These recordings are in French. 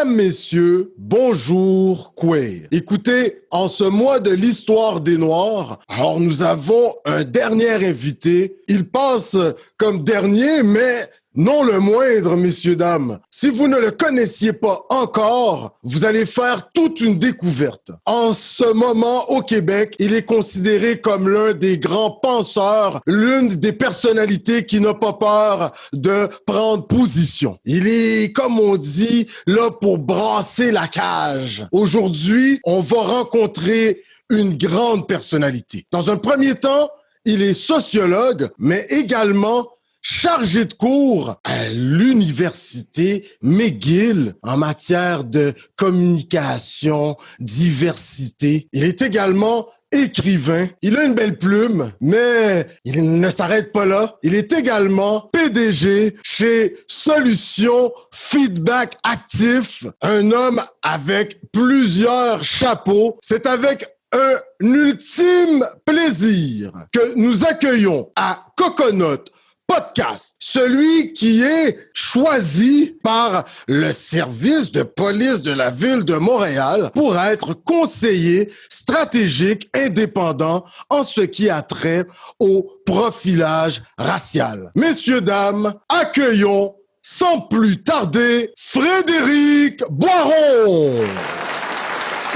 Mesdames, Messieurs, bonjour, Quay. Écoutez, en ce mois de l'histoire des Noirs, alors nous avons un dernier invité. Il passe comme dernier, mais non le moindre, messieurs, dames. Si vous ne le connaissiez pas encore, vous allez faire toute une découverte. En ce moment, au Québec, il est considéré comme l'un des grands penseurs, l'une des personnalités qui n'a pas peur de prendre position. Il est, comme on dit, là pour brasser la cage. Aujourd'hui, on va rencontrer une grande personnalité. Dans un premier temps, il est sociologue, mais également chargé de cours à l'université McGill en matière de communication, diversité. Il est également écrivain. Il a une belle plume, mais il ne s'arrête pas là. Il est également PDG chez Solutions Feedback Actif, un homme avec plusieurs chapeaux. C'est avec un ultime plaisir que nous accueillons à Coconut Podcast, celui qui est choisi par le service de police de la ville de Montréal pour être conseiller stratégique indépendant en ce qui a trait au profilage racial. Messieurs, dames, accueillons sans plus tarder Frédéric Boiron.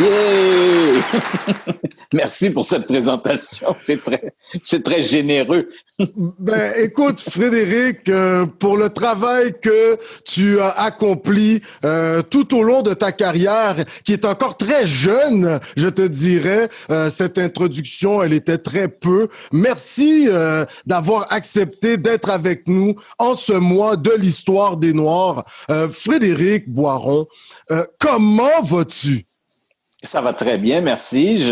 Yeah! Merci pour cette présentation, c'est très généreux. Ben, écoute, Frédéric, pour le travail que tu as accompli tout au long de ta carrière, qui est encore très jeune, je te dirais, cette introduction, elle était très peu. Merci d'avoir accepté d'être avec nous en ce mois de l'histoire des Noirs. Frédéric Boiron, comment vas-tu? Ça va très bien, merci.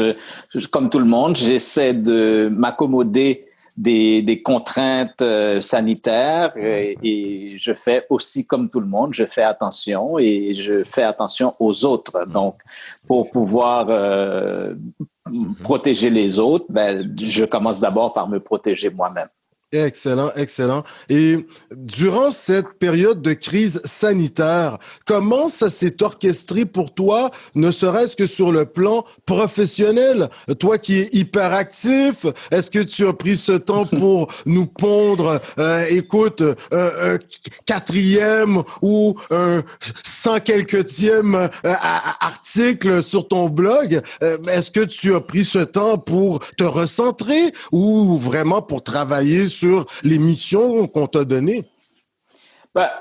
Comme tout le monde, j'essaie de m'accommoder des contraintes sanitaires et je fais aussi comme tout le monde, je fais attention et je fais attention aux autres. Donc, pour pouvoir protéger les autres, je commence d'abord par me protéger moi-même. Excellent, excellent. Et durant cette période de crise sanitaire, comment ça s'est orchestré pour toi, ne serait-ce que sur le plan professionnel? Toi qui es hyperactif, est-ce que tu as pris ce temps pour nous pondre, écoute, un quatrième ou un 100 quelquetième article sur ton blog? Est-ce que tu as pris ce temps pour te recentrer ou vraiment pour travailler sur les missions qu'on t'a données?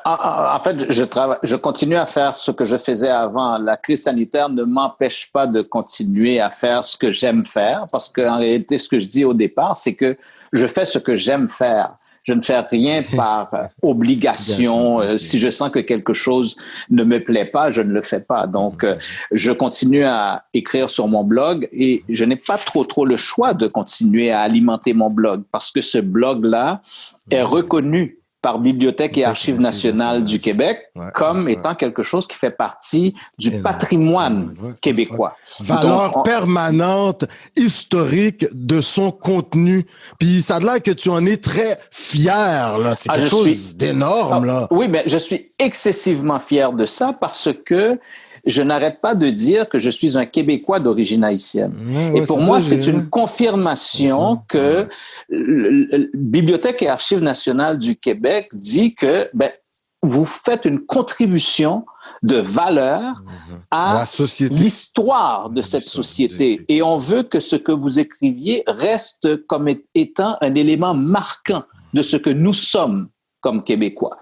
En fait, je continue à faire ce que je faisais avant. La crise sanitaire ne m'empêche pas de continuer à faire ce que j'aime faire parce qu'en réalité, ce que je dis au départ, c'est que je fais ce que j'aime faire. Je ne fais rien par obligation. Si je sens que quelque chose ne me plaît pas, je ne le fais pas. Donc, je continue à écrire sur mon blog et je n'ai pas trop le choix de continuer à alimenter mon blog parce que ce blog-là est reconnu par Bibliothèque et Archives nationales du Québec comme étant quelque chose qui fait partie du patrimoine québécois. Valeur permanente, historique de son contenu. Puis ça a l'air que tu en es très fier, là. C'est quelque chose d'énorme, là. Oui, mais je suis excessivement fier de ça parce que je n'arrête pas de dire que je suis un Québécois d'origine haïtienne. Et pour moi, c'est une confirmation que Bibliothèque et Archives nationales du Québec dit que vous faites une contribution de valeur à l'histoire de cette société. Et on veut que ce que vous écriviez reste comme étant un élément marquant de ce que nous sommes comme Québécois.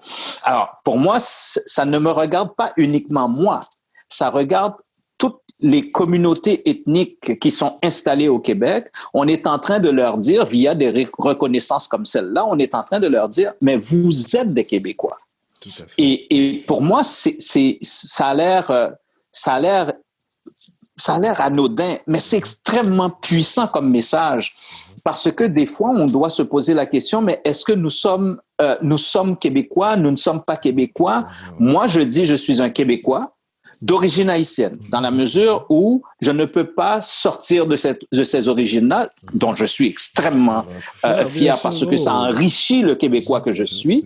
Alors, pour moi, ça ne me regarde pas uniquement moi. Ça regarde toutes les communautés ethniques qui sont installées au Québec. On est en train de leur dire, via des reconnaissances comme celle-là, on est en train de leur dire, mais vous êtes des Québécois. Tout à fait. Et pour moi, ça a l'air anodin, mais c'est extrêmement puissant comme message. Parce que des fois, on doit se poser la question, mais est-ce que nous sommes Québécois, nous ne sommes pas Québécois? Moi, je dis, je suis un Québécois. d'origine haïtienne, dans la mesure où je ne peux pas sortir de ces origines-là, dont je suis extrêmement fier parce que ça enrichit le Québécois que je suis,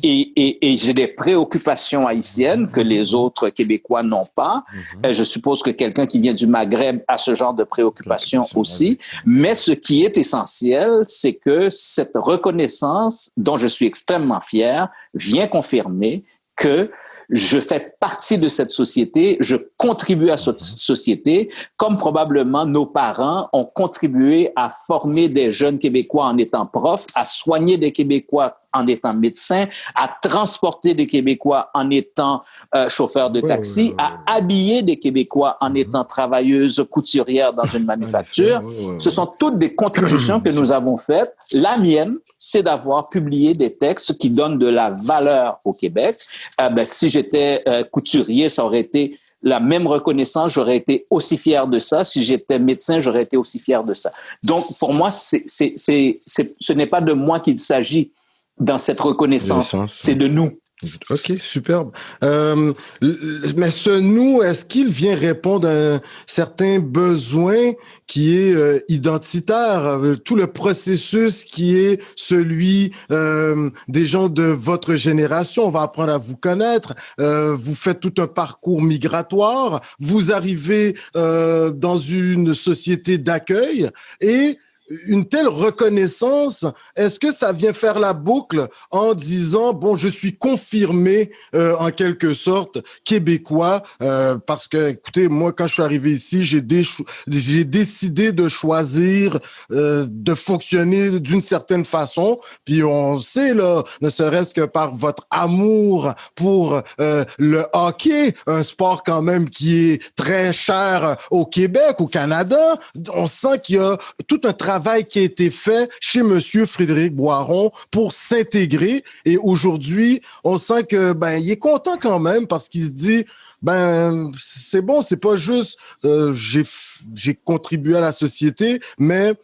et j'ai des préoccupations haïtiennes que les autres Québécois n'ont pas. Je suppose que quelqu'un qui vient du Maghreb a ce genre de préoccupations aussi, mais ce qui est essentiel, c'est que cette reconnaissance, dont je suis extrêmement fier, vient confirmer que je fais partie de cette société, je contribue à cette société, comme probablement nos parents ont contribué à former des jeunes Québécois en étant profs, à soigner des Québécois en étant médecins, à transporter des Québécois en étant chauffeurs de taxi, à habiller des Québécois en étant travailleuses couturières dans une manufacture. Ce sont toutes des contributions que nous avons faites. La mienne, c'est d'avoir publié des textes qui donnent de la valeur au Québec. Si j'étais couturier, ça aurait été la même reconnaissance, j'aurais été aussi fier de ça. Si j'étais médecin, j'aurais été aussi fier de ça. Donc, pour moi, ce n'est pas de moi qu'il s'agit dans cette reconnaissance, c'est de nous. OK, superbe. Mais ce nous, est-ce qu'il vient répondre à un certain besoin qui est identitaire? Tout le processus qui est celui des gens de votre génération, on va apprendre à vous connaître. Vous faites tout un parcours migratoire. Vous arrivez dans une société d'accueil et une telle reconnaissance, est-ce que ça vient faire la boucle en disant, bon, je suis confirmé en quelque sorte québécois parce que, écoutez, moi, quand je suis arrivé ici, j'ai décidé de choisir de fonctionner d'une certaine façon. Puis on sait, là, ne serait-ce que par votre amour pour le hockey, un sport quand même qui est très cher au Québec, au Canada, on sent qu'il y a tout un travail qui a été fait chez Monsieur Frédéric Boiron pour s'intégrer. Et aujourd'hui, on sent que il est content quand même parce qu'il se dit c'est bon, c'est pas juste j'ai contribué à la société, mais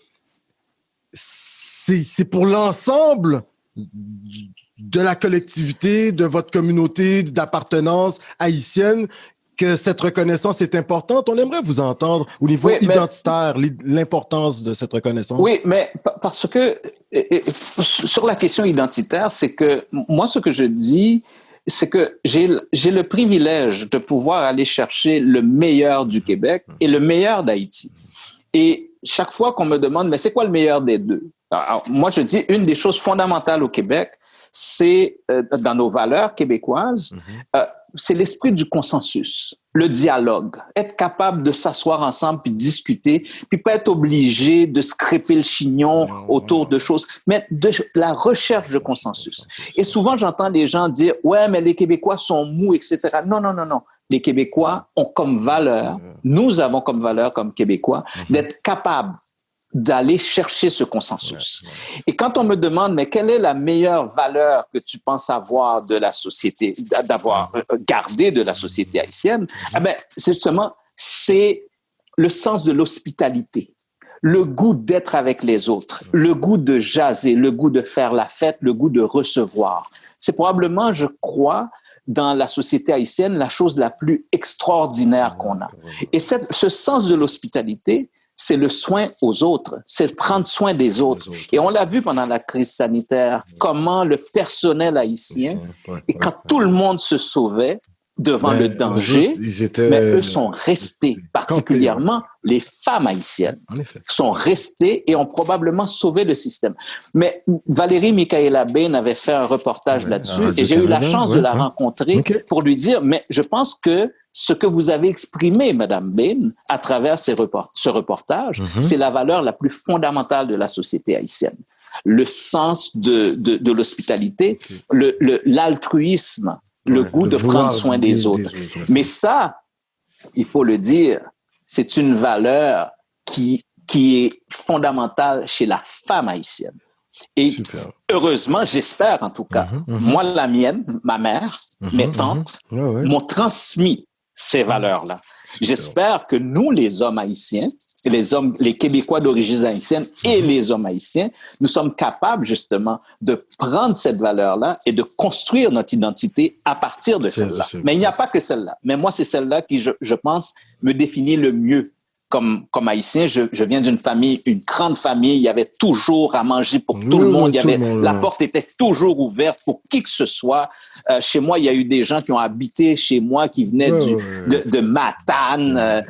c'est pour l'ensemble de la collectivité, de votre communauté d'appartenance haïtienne que cette reconnaissance est importante. On aimerait vous entendre au niveau identitaire, l'importance de cette reconnaissance. Oui, mais parce que sur la question identitaire, c'est que moi, ce que je dis, c'est que j'ai le privilège de pouvoir aller chercher le meilleur du Québec et le meilleur d'Haïti. Et chaque fois qu'on me demande, mais c'est quoi le meilleur des deux? Alors, moi, je dis, une des choses fondamentales au Québec, c'est dans nos valeurs québécoises, c'est l'esprit du consensus, le dialogue, être capable de s'asseoir ensemble puis discuter, puis pas être obligé de se crêper le chignon autour de choses, mais de la recherche de consensus. Et souvent, j'entends les gens dire, ouais, mais les Québécois sont mous, etc. Non. Les Québécois ont comme valeur, nous avons comme valeur comme Québécois, d'être capables d'aller chercher ce consensus. Et quand on me demande, mais quelle est la meilleure valeur que tu penses avoir de la société, d'avoir gardé de la société haïtienne, c'est le sens de l'hospitalité, le goût d'être avec les autres, le goût de jaser, le goût de faire la fête, le goût de recevoir. C'est probablement, je crois, dans la société haïtienne, la chose la plus extraordinaire qu'on a. Et ce sens de l'hospitalité, c'est le soin aux autres, c'est prendre soin des autres. Et on l'a vu pendant la crise sanitaire, comment le personnel haïtien, et quand tout le monde se sauvait devant le danger, mais eux sont restés, particulièrement les femmes haïtiennes, sont restées et ont probablement sauvé le système. Mais Valérie Michaela Bain avait fait un reportage là-dessus et j'ai eu la chance de la rencontrer pour lui dire, mais je pense que ce que vous avez exprimé, Madame Bain, à travers ce reportage, c'est la valeur la plus fondamentale de la société haïtienne. Le sens de l'hospitalité, l'altruisme, le goût de prendre soin des autres. Mais ça, il faut le dire, c'est une valeur qui est fondamentale chez la femme haïtienne. Et heureusement, j'espère en tout cas, moi, la mienne, ma mère, mes tantes m'ont transmis ces valeurs-là. J'espère que nous, les hommes haïtiens, les Québécois d'origine haïtienne et les hommes haïtiens, nous sommes capables justement de prendre cette valeur-là et de construire notre identité à partir de celle-là. Mais il n'y a pas que celle-là. Mais moi, c'est celle-là qui, je pense, me définit le mieux. Comme haïtien, je viens d'une famille, une grande famille. Il y avait toujours à manger pour tout le monde. La porte était toujours ouverte pour qui que ce soit. Chez moi, il y a eu des gens qui ont habité chez moi, qui venaient de Matane,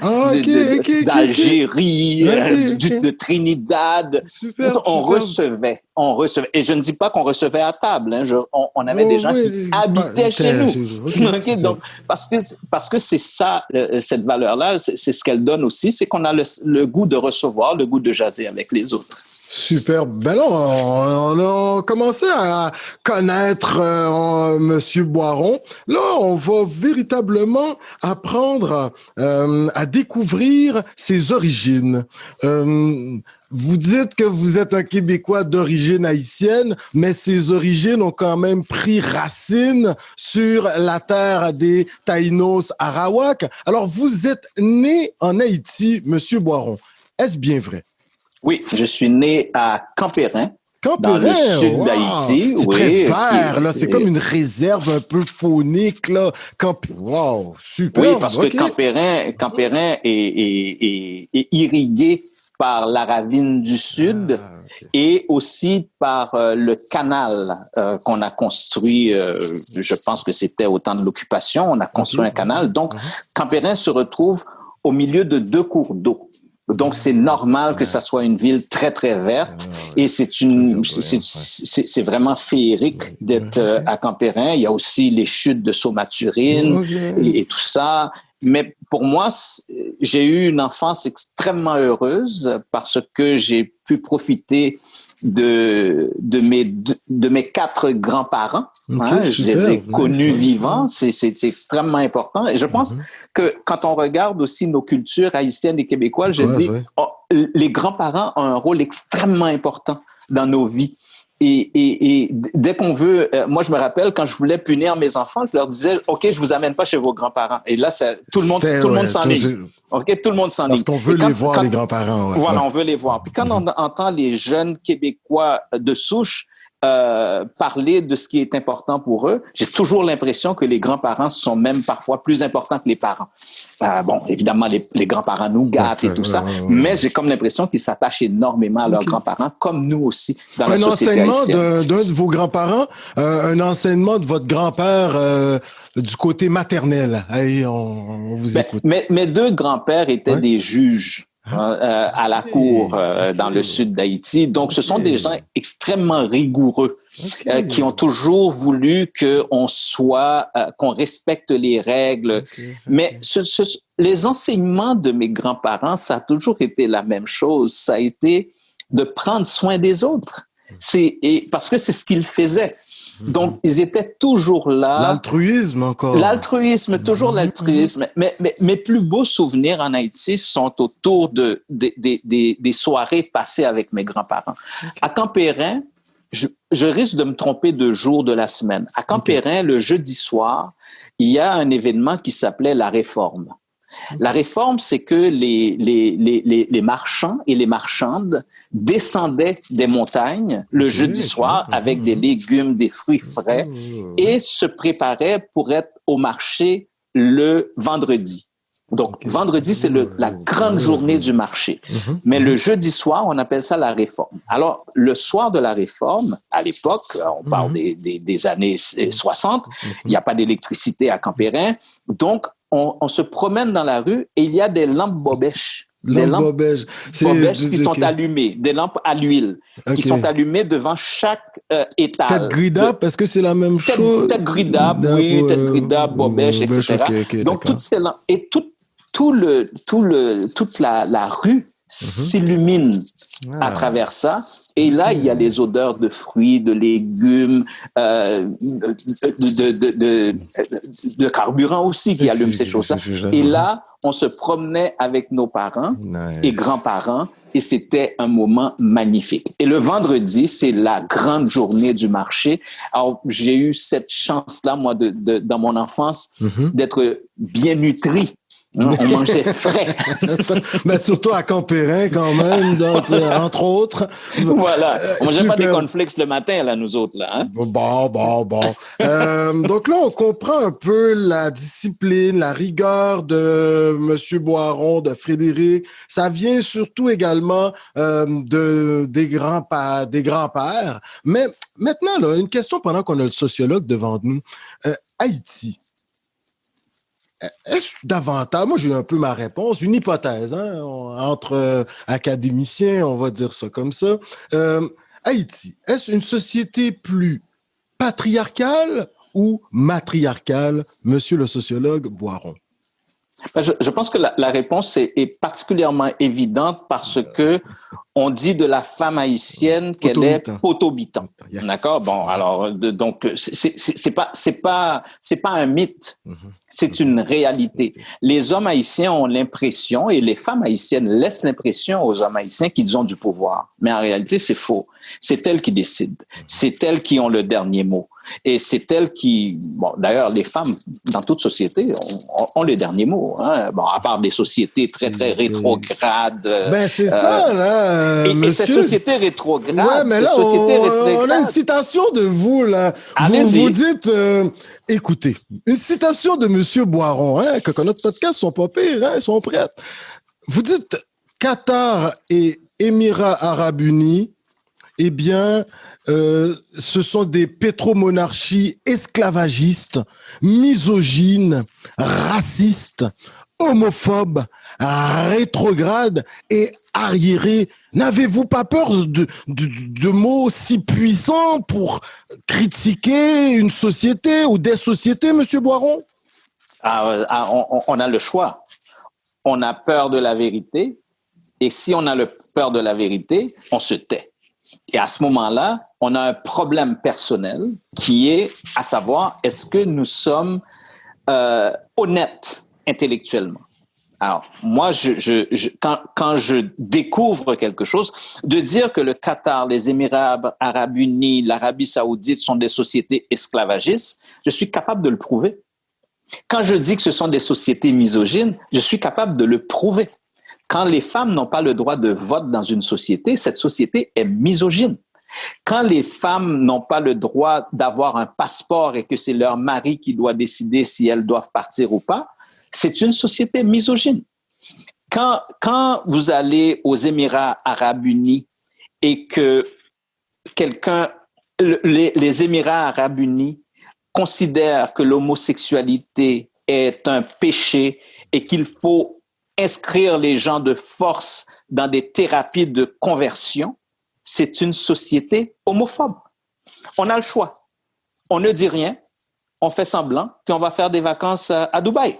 d'Algérie, de Trinidad. Super, on recevait. Et je ne dis pas qu'on recevait à table. Hein. On avait des gens qui habitaient chez nous. Okay, donc, parce que c'est ça, cette valeur-là, c'est ce qu'elle donne aussi, c'est qu'on a le goût de recevoir, le goût de jaser avec les autres. Super. Ben là, on a commencé à connaître Monsieur Boiron. Là, on va véritablement apprendre à découvrir ses origines. Vous dites que vous êtes un Québécois d'origine haïtienne, mais ses origines ont quand même pris racine sur la terre des Taïnos Arawak. Alors, vous êtes né en Haïti, Monsieur Boiron. Est-ce bien vrai? Oui, je suis né à Campérin. Dans le sud d'Haïti. C'est très vert, là. C'est comme une réserve un peu faunique, là. Wow, super. Oui, parce que Campérin est irrigué par la ravine du Sud et aussi par le canal qu'on a construit, je pense que c'était au temps de l'occupation, on a construit un canal. Donc, Campérin se retrouve au milieu de 2 cours d'eau. Donc, c'est normal que ça soit une ville très, très verte et c'est vraiment féerique d'être à Campérin. Il y a aussi les chutes de Saumaturine et tout ça. Mais pour moi, j'ai eu une enfance extrêmement heureuse parce que j'ai pu profiter de mes 4 grands-parents. Je les ai connus vivants. C'est extrêmement important. Et je pense que quand on regarde aussi nos cultures haïtiennes et québécoises, les grands-parents ont un rôle extrêmement important dans nos vies. Et dès qu'on veut, moi je me rappelle quand je voulais punir mes enfants, je leur disais OK, je vous amène pas chez vos grands-parents. Et là, tout le monde s'enligne. OK, tout le monde s'enligne. Parce qu'on veut les voir, les grands-parents. Ouais. Voilà, on veut les voir. Puis quand on entend les jeunes Québécois de souche parler de ce qui est important pour eux, j'ai toujours l'impression que les grands-parents sont même parfois plus importants que les parents. Bon, évidemment, les grands-parents nous gâtent et tout ça, mais j'ai comme l'impression qu'ils s'attachent énormément à leurs grands-parents, comme nous aussi dans la société haïtienne. Un enseignement d'un de vos grands-parents, un enseignement de votre grand-père du côté maternel. Allez, on vous écoute. Mes 2 grands-pères étaient des juges. À la cour dans le sud d'Haïti. Donc, ce sont des gens extrêmement rigoureux qui ont toujours voulu qu'on respecte les règles. Mais les enseignements de mes grands-parents, ça a toujours été la même chose. Ça a été de prendre soin des autres. Parce que c'est ce qu'ils faisaient. Donc, ils étaient toujours là. L'altruisme encore. L'altruisme, toujours l'altruisme. Mais mes plus beaux souvenirs en Haïti sont autour des soirées passées avec mes grands-parents. À Campérin, je risque de me tromper de jour de la semaine. À Campérin, le jeudi soir, il y a un événement qui s'appelait la Réforme. La réforme, c'est que les marchands et les marchandes descendaient des montagnes le jeudi soir avec des légumes, des fruits frais et se préparaient pour être au marché le vendredi. Donc, vendredi, c'est la grande journée du marché. Mais le jeudi soir, on appelle ça la réforme. Alors, le soir de la réforme, à l'époque, on parle des années 60, il n'y a pas d'électricité à Campérin. Donc, on se promène dans la rue et il y a des lampes bobèches. Des lampes bobèches qui sont allumées, des lampes à l'huile qui sont allumées devant chaque étage. Tête gridable, parce que c'est la même chose. Tête gridable, oui, tête gridable, bobèche, etc. Donc, toutes ces lampes et toute la rue s'illumine à travers ça. Et là, il y a les odeurs de fruits, de légumes, de carburant aussi qui allument ces choses-là. Et là, on se promenait avec nos parents et grands-parents et c'était un moment magnifique. Et le vendredi, c'est la grande journée du marché. Alors, j'ai eu cette chance-là, moi, dans mon enfance, d'être bien nutri On mangeait frais. Mais surtout à Campérin, quand même, donc, entre autres. Voilà. On mangeait Super. pas des cornflakes le matin, là, nous autres, là. Hein? Bon. Donc là, on comprend un peu la discipline, la rigueur de M. Boiron, de Frédéric. Ça vient surtout également des grands-pères. Mais maintenant, là, une question pendant qu'on a le sociologue devant nous. Haïti. Est-ce davantage, moi j'ai un peu ma réponse, une hypothèse, hein, entre académiciens, on va dire ça comme ça. Haïti, est-ce une société plus patriarcale ou matriarcale, monsieur le sociologue Boiron? Je pense que la réponse est particulièrement évidente parce que on dit de la femme haïtienne qu'elle est potobitan. Yes. D'accord? Bon, alors, donc, c'est pas un mythe. C'est une réalité. Les hommes haïtiens ont l'impression, et les femmes haïtiennes laissent l'impression aux hommes haïtiens qu'ils ont du pouvoir. Mais en réalité, c'est faux. C'est elles qui décident. C'est elles qui ont le dernier mot. Et c'est elles qui... Bon, d'ailleurs, les femmes, dans toute société, ont le dernier mot. Hein? Bon, à part des sociétés très, très rétrogrades. Ben, c'est ça, là, et ces sociétés rétrogrades... Ouais, mais là, on a une citation de vous, là. Vous dites... écoutez, une citation de M. Boiron, hein, que notre podcast sont pas pires, hein, ils sont prêts. Vous dites Qatar et Émirats arabes unis, eh bien, ce sont des pétromonarchies esclavagistes, misogynes, racistes, homophobes, rétrogrades et arriérés. N'avez-vous pas peur de mots si puissants pour critiquer une société ou des sociétés, Monsieur Boiron? On a le choix. On a peur de la vérité, et si on a peur de la vérité, on se tait. Et à ce moment-là, on a un problème personnel qui est à savoir, est-ce que nous sommes honnêtes intellectuellement? Alors, moi, quand je découvre quelque chose, de dire que le Qatar, les Émirats arabes unis, l'Arabie saoudite sont des sociétés esclavagistes, je suis capable de le prouver. Quand je dis que ce sont des sociétés misogynes, je suis capable de le prouver. Quand les femmes n'ont pas le droit de vote dans une société, cette société est misogyne. Quand les femmes n'ont pas le droit d'avoir un passeport et que c'est leur mari qui doit décider si elles doivent partir ou pas, c'est une société misogyne. Quand vous allez aux Émirats arabes unis et que les Émirats arabes unis considèrent que l'homosexualité est un péché et qu'il faut inscrire les gens de force dans des thérapies de conversion, c'est une société homophobe. On a le choix. On ne dit rien, on fait semblant, puis on va faire des vacances à Dubaï.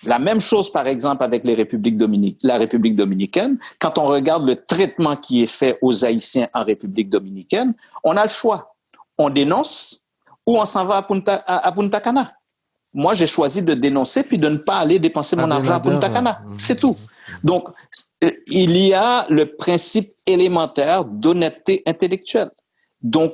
La même chose, par exemple, avec la République dominicaine. Quand on regarde le traitement qui est fait aux Haïtiens en République dominicaine, on a le choix. On dénonce ou on s'en va à Punta Cana. Moi, j'ai choisi de dénoncer puis de ne pas aller dépenser mon argent à Punta Cana. C'est tout. Donc, il y a le principe élémentaire d'honnêteté intellectuelle. Donc,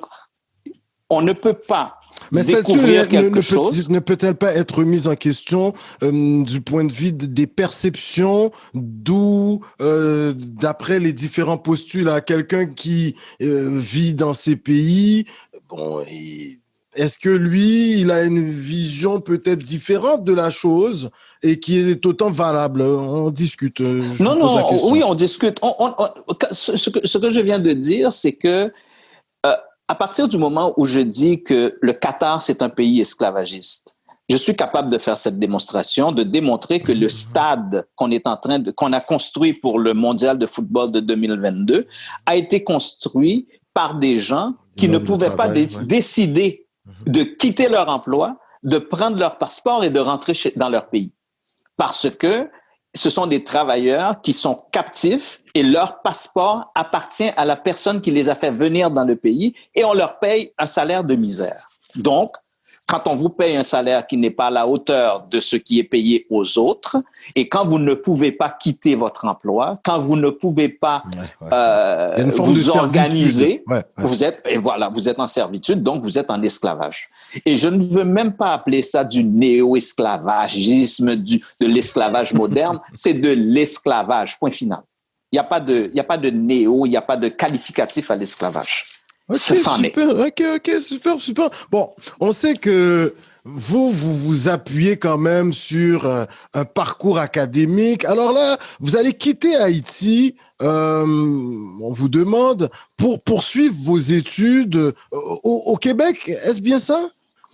on ne peut pas découvrir quelque chose. Ne peut-elle pas être mise en question du point de vue des perceptions, d'où, d'après les différents postulats, quelqu'un qui vit dans ces pays, bon, est-ce que lui, il a une vision peut-être différente de la chose et qui est autant valable? On discute. Oui, on discute. Ce que je viens de dire, c'est que à partir du moment où je dis que le Qatar, c'est un pays esclavagiste, je suis capable de faire cette démonstration, de démontrer que le stade qu'on a construit pour le mondial de football de 2022 a été construit par des gens qui ne pouvaient pas décider de quitter leur emploi, de prendre leur passeport et de rentrer dans leur pays. Parce que ce sont des travailleurs qui sont captifs et leur passeport appartient à la personne qui les a fait venir dans le pays et on leur paye un salaire de misère. Donc, quand on vous paye un salaire qui n'est pas à la hauteur de ce qui est payé aux autres, et quand vous ne pouvez pas quitter votre emploi, quand vous ne pouvez pas vous organiser, vous êtes en servitude, donc vous êtes en esclavage. Et je ne veux même pas appeler ça du néo-esclavagisme, de l'esclavage moderne, c'est de l'esclavage, point final. Il n'y a pas de néo, il n'y a pas de qualificatif à l'esclavage. Ok, super. Bon, on sait que vous vous appuyez quand même sur un parcours académique. Alors là, vous allez quitter Haïti, on vous demande, pour poursuivre vos études au Québec. Est-ce bien ça?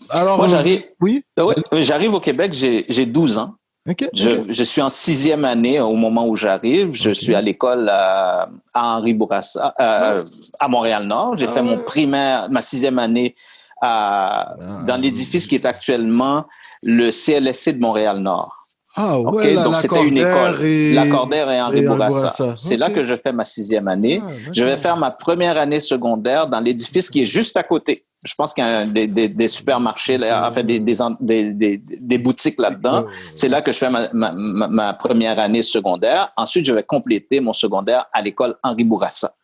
Alors, moi, j'arrive. Oui? Oui, j'arrive au Québec, j'ai 12 ans. Okay. Je suis en 6e année au moment où j'arrive. Je suis à l'école à Henri Bourassa, à Montréal-Nord. J'ai fait mon primaire, ma 6e année dans l'édifice qui est actuellement le CLSC de Montréal-Nord. Ah ouais, donc c'était une école. Lacordaire et Henri Bourassa. C'est là que je fais ma 6e année. Je vais faire ma première année secondaire dans l'édifice qui est juste à côté. Je pense qu'il y a des supermarchés, enfin des boutiques là-dedans. C'est là que je fais ma première année secondaire. Ensuite, je vais compléter mon secondaire à l'école Henri Bourassa.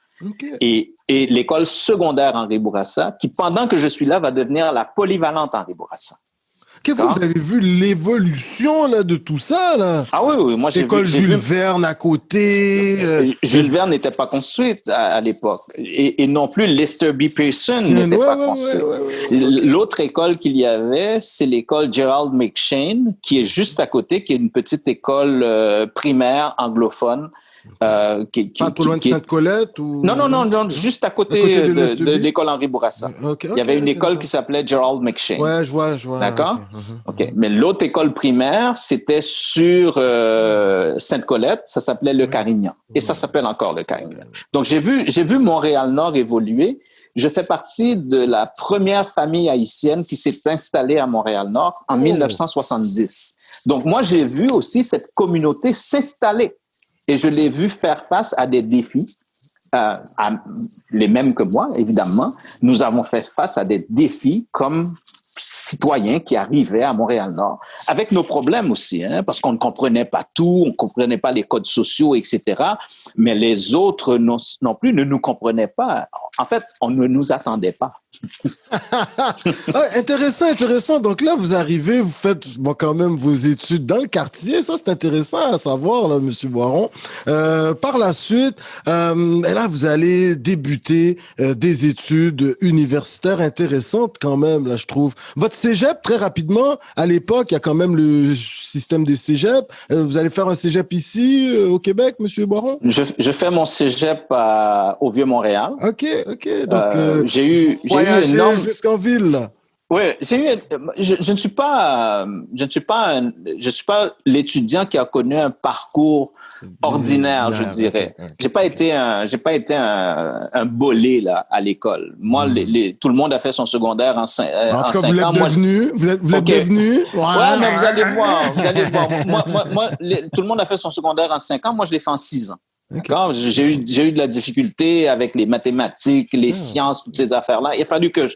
Et l'école secondaire Henri Bourassa, qui pendant que je suis là, va devenir la polyvalente Henri Bourassa. Vous avez vu l'évolution là, de tout ça, là? Ah oui. Moi, l'école Jules Verne à côté. Jules Verne n'était pas construite à l'époque. Et non plus Lester B. Pearson n'était pas construite. L'autre école qu'il y avait, c'est l'école Gerald McShane, qui est juste à côté, qui est une petite école primaire anglophone. Pas trop loin de Sainte-Colette ou... Non, juste à côté de l'école Henri Bourassa. Il y avait une école qui s'appelait Gerald McShane. Ouais, je vois. D'accord? OK. Mais l'autre école primaire, c'était sur Sainte-Colette, ça s'appelait Le Carignan. Et ça s'appelle encore Le Carignan. Donc, j'ai vu Montréal-Nord évoluer. Je fais partie de la première famille haïtienne qui s'est installée à Montréal-Nord en 1970. Donc, moi, j'ai vu aussi cette communauté s'installer. Et je l'ai vu faire face à des défis, les mêmes que moi, évidemment. Nous avons fait face à des défis comme citoyens qui arrivaient à Montréal-Nord, avec nos problèmes aussi, parce qu'on ne comprenait pas tout, on ne comprenait pas les codes sociaux, etc. Mais les autres non plus ne nous comprenaient pas. En fait, on ne nous attendait pas. Intéressant. Donc là, vous arrivez, vous faites quand même vos études dans le quartier. Ça, c'est intéressant à savoir, là, Monsieur Boiron. Par la suite, là, vous allez débuter des études universitaires intéressantes quand même, là, je trouve. Votre cégep, très rapidement, à l'époque, il y a quand même le système des cégeps. Vous allez faire un cégep ici, au Québec, Monsieur Boiron? Je fais mon cégep au Vieux-Montréal. OK. Donc, j'ai eu énorme... jusqu'en ville. Oui, je ne suis pas l'étudiant qui a connu un parcours ordinaire, je dirais. J'ai pas été un bolé là à l'école. Moi, tout le monde a fait son secondaire en 5 ans. Vous l'êtes devenu. Vous êtes devenu. Ouais, mais vous allez voir. Moi, tout le monde a fait son secondaire en 5 ans. Moi, je l'ai fait en 6 ans. D'accord? J'ai eu de la difficulté avec les mathématiques, les sciences, toutes ces affaires-là. Il a fallu que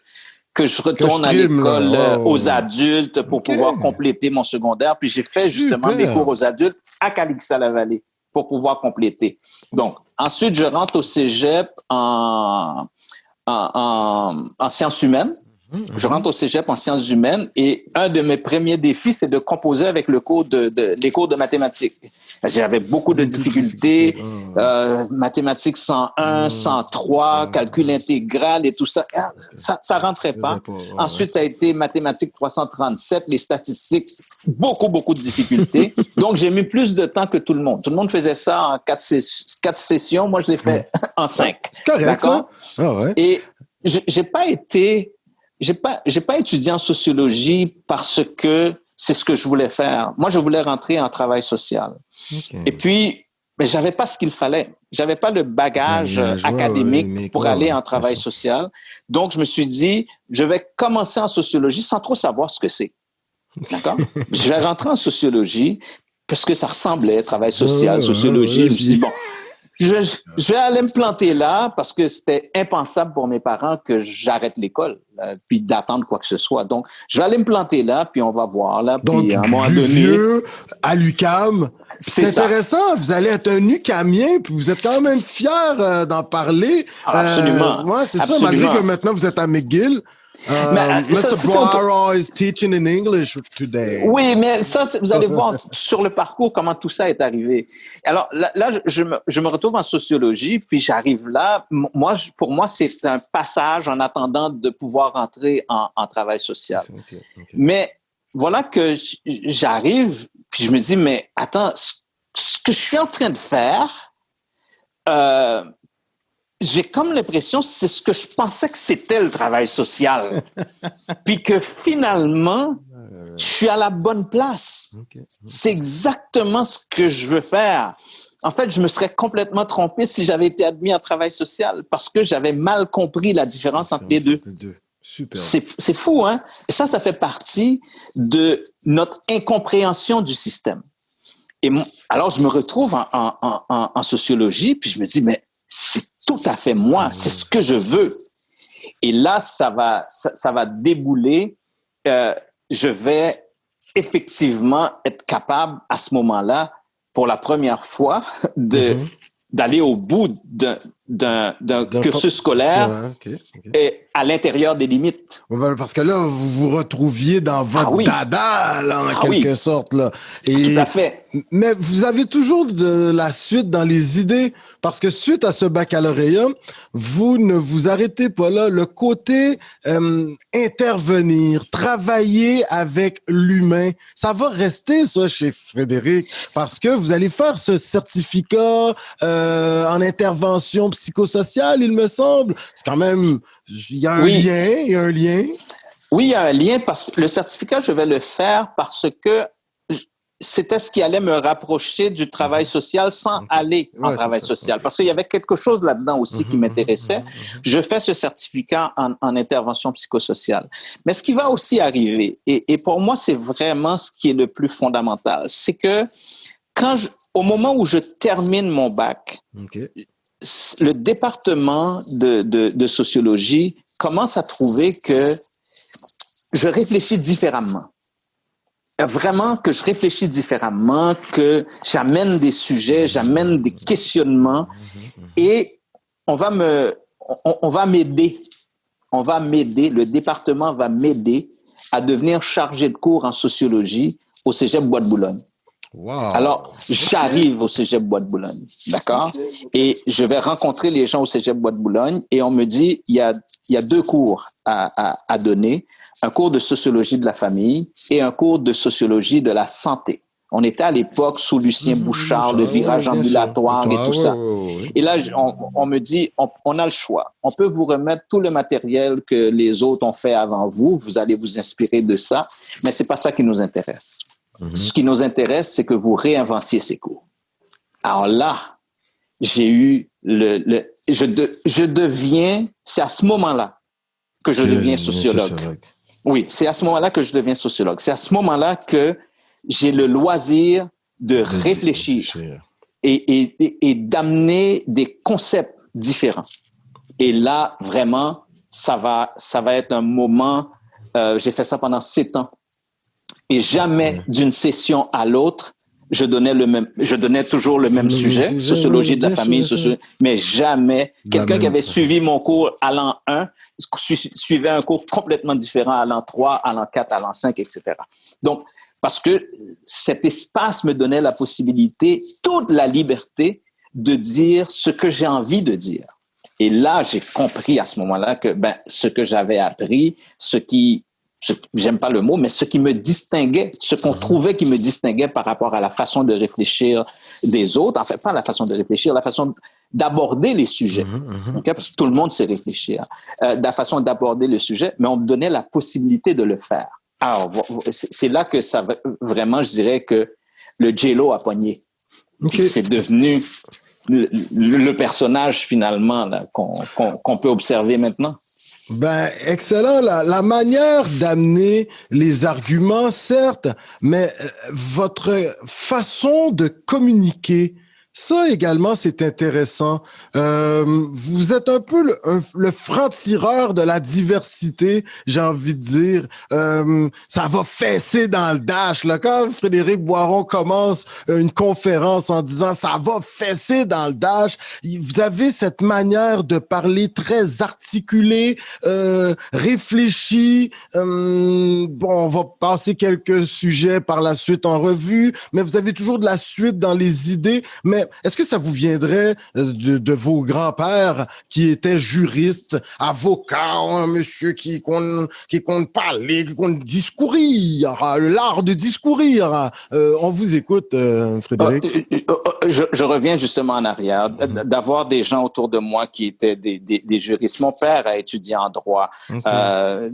je retourne à l'école aux adultes pour pouvoir compléter mon secondaire. Puis j'ai fait justement des cours aux adultes à Calixa-la-Vallée pour pouvoir compléter. Donc, ensuite, je rentre au cégep en sciences humaines. Je rentre au cégep en sciences humaines et un de mes premiers défis, c'est de composer avec les cours de mathématiques. J'avais beaucoup de difficultés, mathématiques 101, 103, calcul intégral et tout ça. Ça rentrait pas. Ensuite, ça a été mathématiques 337, les statistiques, beaucoup de difficultés. Donc, j'ai mis plus de temps que tout le monde. Tout le monde faisait ça en 4 sessions. Moi, je l'ai fait en 5. Correct, d'accord? Et j'ai pas étudié en sociologie parce que c'est ce que je voulais faire. Moi, je voulais rentrer en travail social. Et puis, mais j'avais pas ce qu'il fallait. J'avais pas le bagage académique pour aller en travail social. Donc, je me suis dit, je vais commencer en sociologie sans trop savoir ce que c'est. D'accord? Je vais rentrer en sociologie parce que ça ressemblait, travail social, sociologie. Je me suis dit, bon, Je vais aller me planter là parce que c'était impensable pour mes parents que j'arrête l'école puis d'attendre quoi que ce soit. Donc, je vais aller me planter là puis on va voir là. Donc, puis à un moment du donné, vieux à l'UQAM. c'est ça. Intéressant. Vous allez être un UQAMien puis vous êtes quand même fier d'en parler. Absolument. Ouais, c'est ça. Absolument. Malgré que maintenant vous êtes à McGill. Mr. Brower is teaching in English today. Oui, mais ça, vous allez voir sur le parcours comment tout ça est arrivé. Alors là je me retrouve en sociologie, puis j'arrive là. Pour moi, c'est un passage en attendant de pouvoir entrer en travail social. Okay. Mais voilà que j'arrive, puis je me dis, mais attends, ce que je suis en train de faire, j'ai comme l'impression que c'est ce que je pensais que c'était le travail social. Puis que finalement, je suis à la bonne place. C'est exactement ce que je veux faire. En fait, je me serais complètement trompé si j'avais été admis en travail social parce que j'avais mal compris la différence entre les deux. Super. C'est fou, hein? Et ça fait partie de notre incompréhension du système. Et alors, je me retrouve en sociologie, puis je me dis, mais c'est tout à fait moi, c'est ce que je veux. Et là, ça va débouler. Je vais effectivement être capable, à ce moment-là, pour la première fois, d'aller au bout d'un cursus scolaire et à l'intérieur des limites. Parce que là, vous vous retrouviez dans votre dada, là, en quelque sorte. Là. Et, tout à fait. Mais vous avez toujours de la suite dans les idées, parce que suite à ce baccalauréat, vous ne vous arrêtez pas là. Le côté intervenir, travailler avec l'humain, ça va rester ça chez Frédéric, parce que vous allez faire ce certificat en intervention psychosociale, il me semble. C'est quand même, il y a un lien. Oui, il y a un lien parce que le certificat, je vais le faire parce que c'était ce qui allait me rapprocher du travail social sans aller en travail social. Parce qu'il y avait quelque chose là-dedans aussi qui m'intéressait. Je fais ce certificat en intervention psychosociale. Mais ce qui va aussi arriver, et pour moi, c'est vraiment ce qui est le plus fondamental, c'est que au moment où je termine mon bac, le département de sociologie commence à trouver que je réfléchis différemment. Vraiment que je réfléchis différemment, que j'amène des sujets, j'amène des questionnements et on va m'aider. Le département va m'aider à devenir chargé de cours en sociologie au Cégep Bois-de-Boulogne. Wow. Alors, j'arrive au Cégep Bois-de-Boulogne, d'accord? Et je vais rencontrer les gens au Cégep Bois-de-Boulogne et on me dit, il y a deux cours à donner, un cours de sociologie de la famille et un cours de sociologie de la santé. On était à l'époque sous Lucien Bouchard, le virage ambulatoire et tout ça. Et là, on me dit, on a le choix. On peut vous remettre tout le matériel que les autres ont fait avant vous. Vous allez vous inspirer de ça, mais c'est pas ça qui nous intéresse. Ce qui nous intéresse, c'est que vous réinventiez ces cours. Alors là, j'ai eu je deviens, c'est à ce moment-là que je deviens sociologue. Oui, c'est à ce moment-là que je deviens sociologue. C'est à ce moment-là que j'ai le loisir de réfléchir et d'amener des concepts différents. Et là, vraiment, ça va être un moment, j'ai fait ça pendant 7 ans. Et jamais d'une session à l'autre, je donnais toujours le même sujet, sociologie de la famille, mais jamais quelqu'un qui avait suivi mon cours à l'an 1 suivait un cours complètement différent à l'an 3, à l'an 4, à l'an 5, etc. Donc, parce que cet espace me donnait la possibilité, toute la liberté de dire ce que j'ai envie de dire. Et là, j'ai compris à ce moment-là que ce que j'avais appris, j'aime pas le mot, mais ce qui me distinguait, ce qu'on trouvait qui me distinguait par rapport à la façon de réfléchir des autres, en fait, pas la façon de réfléchir, la façon d'aborder les sujets. Okay? Parce que tout le monde sait réfléchir. La façon d'aborder le sujet, mais on me donnait la possibilité de le faire. Alors, c'est là que ça vraiment, je dirais que le J-Lo a pogné. Okay. C'est devenu le personnage, finalement, là, qu'on peut observer maintenant. Excellent. La manière d'amener les arguments, certes, mais votre façon de communiquer, Ça également, c'est intéressant. Vous êtes un peu le franc-tireur de la diversité, j'ai envie de dire. Ça va fesser dans le dash. Là. Quand Frédéric Boiron commence une conférence en disant « ça va fesser dans le dash », vous avez cette manière de parler très articulée, réfléchie. Bon, on va passer quelques sujets par la suite en revue, mais vous avez toujours de la suite dans les idées. Mais est-ce que ça vous viendrait de vos grands-pères qui étaient juristes, avocats, un monsieur qui compte parler, qui compte discourir, l'art de discourir? On vous écoute, Frédéric. Je reviens justement en arrière, d'avoir des gens autour de moi qui étaient des juristes. Mon père a étudié en droit. Okay.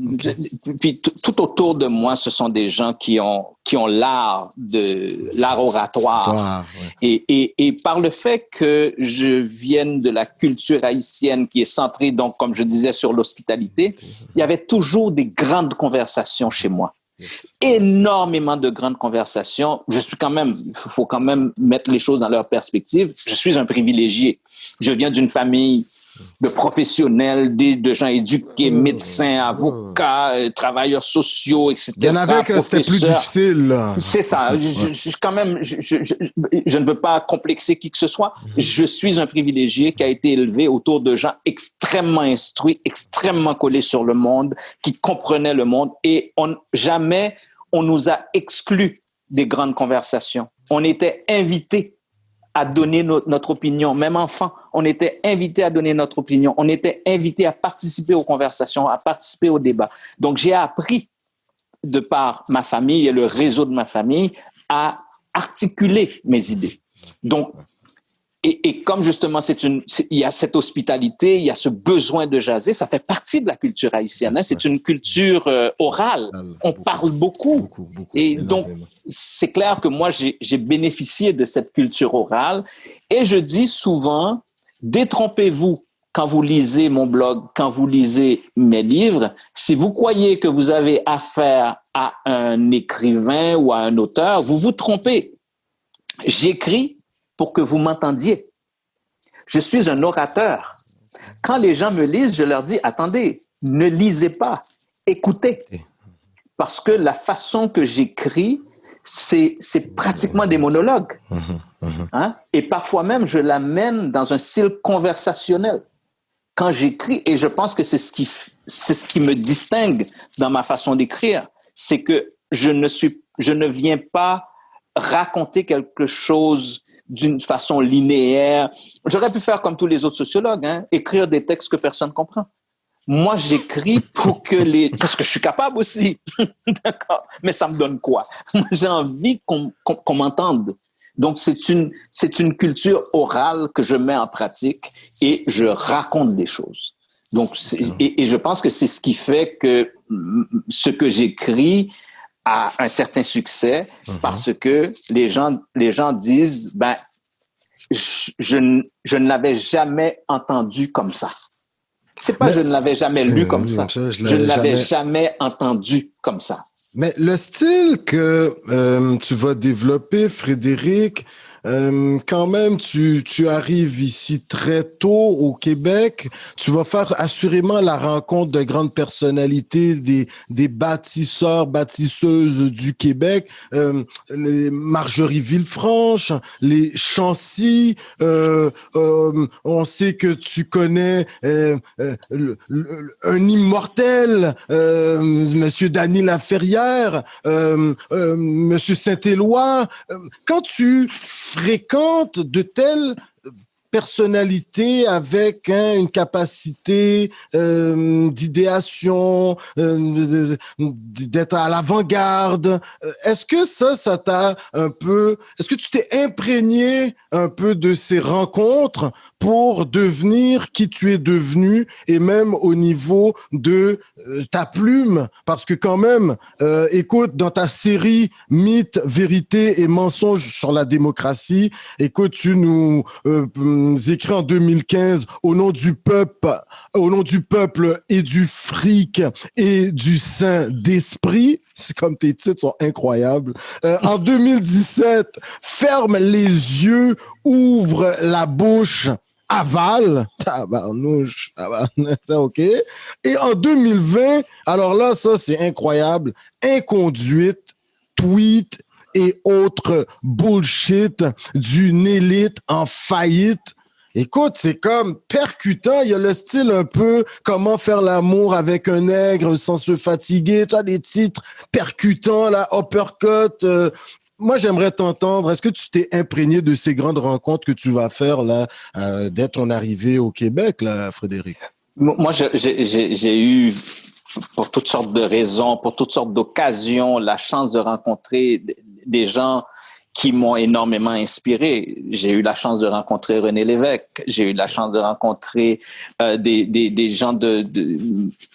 Puis tout autour de moi, ce sont des gens qui ont l'art oratoire. Ouais. Et par le fait que je vienne de la culture haïtienne qui est centrée, donc, comme je disais, sur l'hospitalité, il y avait toujours des grandes conversations chez moi. Énormément de grandes conversations. Il faut quand même mettre les choses dans leur perspective. Je suis un privilégié. Je viens d'une famille de professionnels, de gens éduqués, médecins, avocats, travailleurs sociaux, etc. Il y en avait que c'était plus difficile. Là. C'est ça. Je ne veux pas complexer qui que ce soit. Je suis un privilégié qui a été élevé autour de gens extrêmement instruits, extrêmement collés sur le monde, qui comprenaient le monde et jamais on nous a exclus des grandes conversations. On était invités à donner notre opinion. Même enfant, on était invité à donner notre opinion. On était invité à participer aux conversations, à participer aux débats. Donc, j'ai appris, de par ma famille et le réseau de ma famille, à articuler mes idées. Donc, et comme justement, il y a cette hospitalité, il y a ce besoin de jaser, ça fait partie de la culture haïtienne. Hein? C'est une culture orale. On parle beaucoup. Et donc, c'est clair que moi, j'ai bénéficié de cette culture orale. Et je dis souvent, détrompez-vous quand vous lisez mon blog, quand vous lisez mes livres. Si vous croyez que vous avez affaire à un écrivain ou à un auteur, vous vous trompez. J'écris pour que vous m'entendiez. Je suis un orateur. Quand les gens me lisent, je leur dis, attendez, ne lisez pas, écoutez. Parce que la façon que j'écris, c'est pratiquement des monologues. Hein? Et parfois même, je l'amène dans un style conversationnel. Quand j'écris, et je pense que c'est ce qui me distingue dans ma façon d'écrire, c'est que je ne viens pas raconter quelque chose d'une façon linéaire. J'aurais pu faire comme tous les autres sociologues, hein, écrire des textes que personne ne comprend. Moi, j'écris pour que parce que je suis capable aussi, d'accord. Mais ça me donne quoi? Moi, j'ai envie qu'on m'entende. Donc, c'est une culture orale que je mets en pratique et je raconte des choses. Donc, et je pense que c'est ce qui fait que ce que j'écris a un certain succès parce que les gens disent, ben, je ne l'avais jamais entendu comme ça. C'est pas je ne l'avais jamais lu comme ça. Je ne l'avais jamais entendu comme ça. Mais le style que tu vas développer, Frédéric, quand même, tu arrives ici très tôt au Québec. Tu vas faire assurément la rencontre de grandes personnalités, des bâtisseurs, bâtisseuses du Québec, les Marjorie Villefranche, les Chancy. On sait que tu connais un immortel, Monsieur Dany Laferrière, Monsieur Saint-Éloi. Quand tu fréquentes de telles personnalités avec une capacité d'idéation, d'être à l'avant-garde. Est-ce que ça t'a un peu... Est-ce que tu t'es imprégné un peu de ces rencontres pour devenir qui tu es devenu et même au niveau de ta plume? Parce que quand même, écoute, dans ta série Mythes, vérité et mensonges sur la démocratie, écoute, tu nous écrit en 2015 au nom du peuple et du fric et du Saint-Esprit. C'est comme tes titres sont incroyables. En 2017, ferme les yeux, ouvre la bouche. Aval, tabarnouche, c'est OK. Et en 2020, alors là, ça, c'est incroyable, inconduite, tweet et autres bullshit d'une élite en faillite. Écoute, c'est comme percutant. Il y a le style un peu comment faire l'amour avec un nègre sans se fatiguer. Tu as des titres percutants, là, uppercut. Moi, j'aimerais t'entendre. Est-ce que tu t'es imprégné de ces grandes rencontres que tu vas faire là dès ton arrivée au Québec, là, Frédéric? Moi, j'ai eu, pour toutes sortes de raisons, pour toutes sortes d'occasions, la chance de rencontrer des gens qui m'ont énormément inspiré. J'ai eu la chance de rencontrer René Lévesque. J'ai eu la chance de rencontrer des gens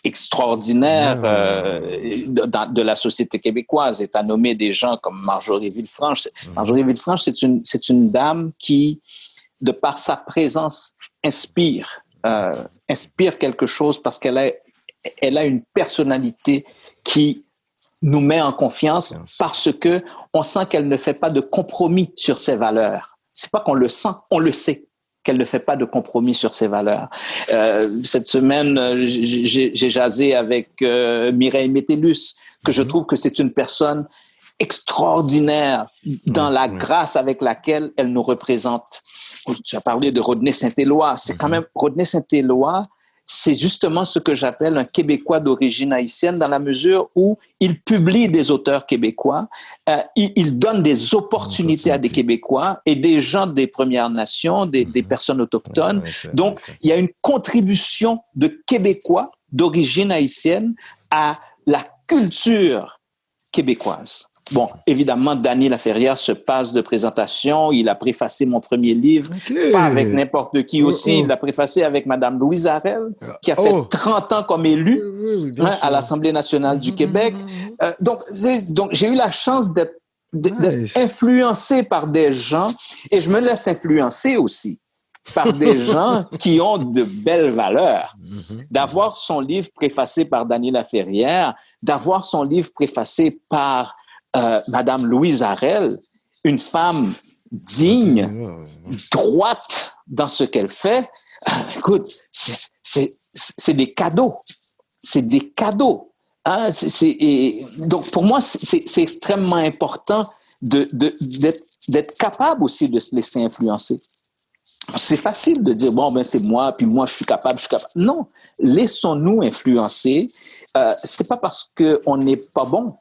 extraordinaires de la société québécoise. Et t'as nommé des gens comme Marjorie Villefranche. Marjorie Villefranche, c'est une dame qui, de par sa présence, inspire quelque chose parce qu'elle a une personnalité qui nous met en confiance parce que on sent qu'elle ne fait pas de compromis sur ses valeurs. C'est pas qu'on le sent, on le sait qu'elle ne fait pas de compromis sur ses valeurs. Cette semaine, j'ai jasé avec Mireille Métellus, que je trouve que c'est une personne extraordinaire dans la grâce avec laquelle elle nous représente. Tu as parlé de Rodney Saint-Éloi. C'est quand même Rodney Saint-Éloi. C'est justement ce que j'appelle un Québécois d'origine haïtienne dans la mesure où il publie des auteurs québécois, il donne des opportunités à des Québécois et des gens des Premières Nations, des personnes autochtones. Donc, il y a une contribution de Québécois d'origine haïtienne à la culture québécoise. Bon, évidemment, Dany Laferrière se passe de présentation. Il a préfacé mon premier livre, pas avec n'importe qui aussi. Il l'a préfacé avec Madame Louise Arel, qui a fait 30 ans comme élue à l'Assemblée nationale du Québec. Donc, j'ai eu la chance d'être influencé par des gens, et je me laisse influencer aussi par des gens qui ont de belles valeurs. D'avoir son livre préfacé par Dany Laferrière, d'avoir son livre préfacé par Madame Louise Arel, une femme digne, droite dans ce qu'elle fait. Écoute, c'est des cadeaux. C'est des cadeaux. Hein? Donc, pour moi, c'est extrêmement important d'être capable aussi de se laisser influencer. C'est facile de dire, bon, ben c'est moi, puis moi, je suis capable. Non, laissons-nous influencer. C'est pas parce qu'on n'est pas bon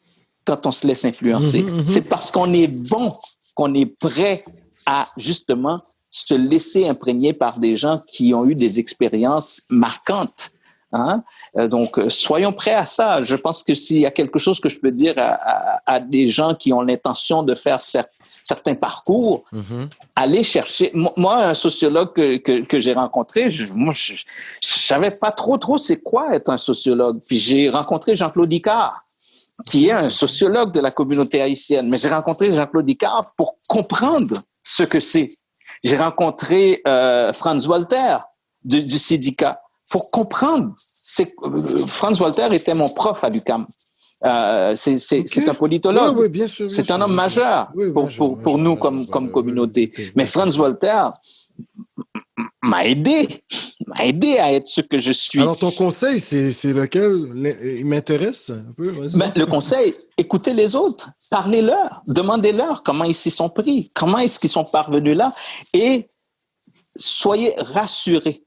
quand on se laisse influencer. C'est parce qu'on est bon qu'on est prêt à, justement, se laisser imprégner par des gens qui ont eu des expériences marquantes. Hein? Donc, soyons prêts à ça. Je pense que s'il y a quelque chose que je peux dire à des gens qui ont l'intention de faire certains parcours, aller chercher... Moi, un sociologue que j'ai rencontré, je savais pas trop c'est quoi être un sociologue. Puis j'ai rencontré Jean-Claude Icard, qui est un sociologue de la communauté haïtienne. Mais j'ai rencontré Jean-Claude Icard pour comprendre ce que c'est. J'ai rencontré Franz Walter du syndicat pour comprendre. Franz Walter était mon prof à l'UQAM. C'est un politologue. Oui, bien sûr, c'est un homme majeur pour nous comme communauté. Mais Franz Walter m'a aidé à être ce que je suis. Alors, ton conseil, c'est lequel? Il m'intéresse un peu. Le conseil, écoutez les autres, parlez-leur, demandez-leur comment ils s'y sont pris, comment est-ce qu'ils sont parvenus là, et soyez rassurés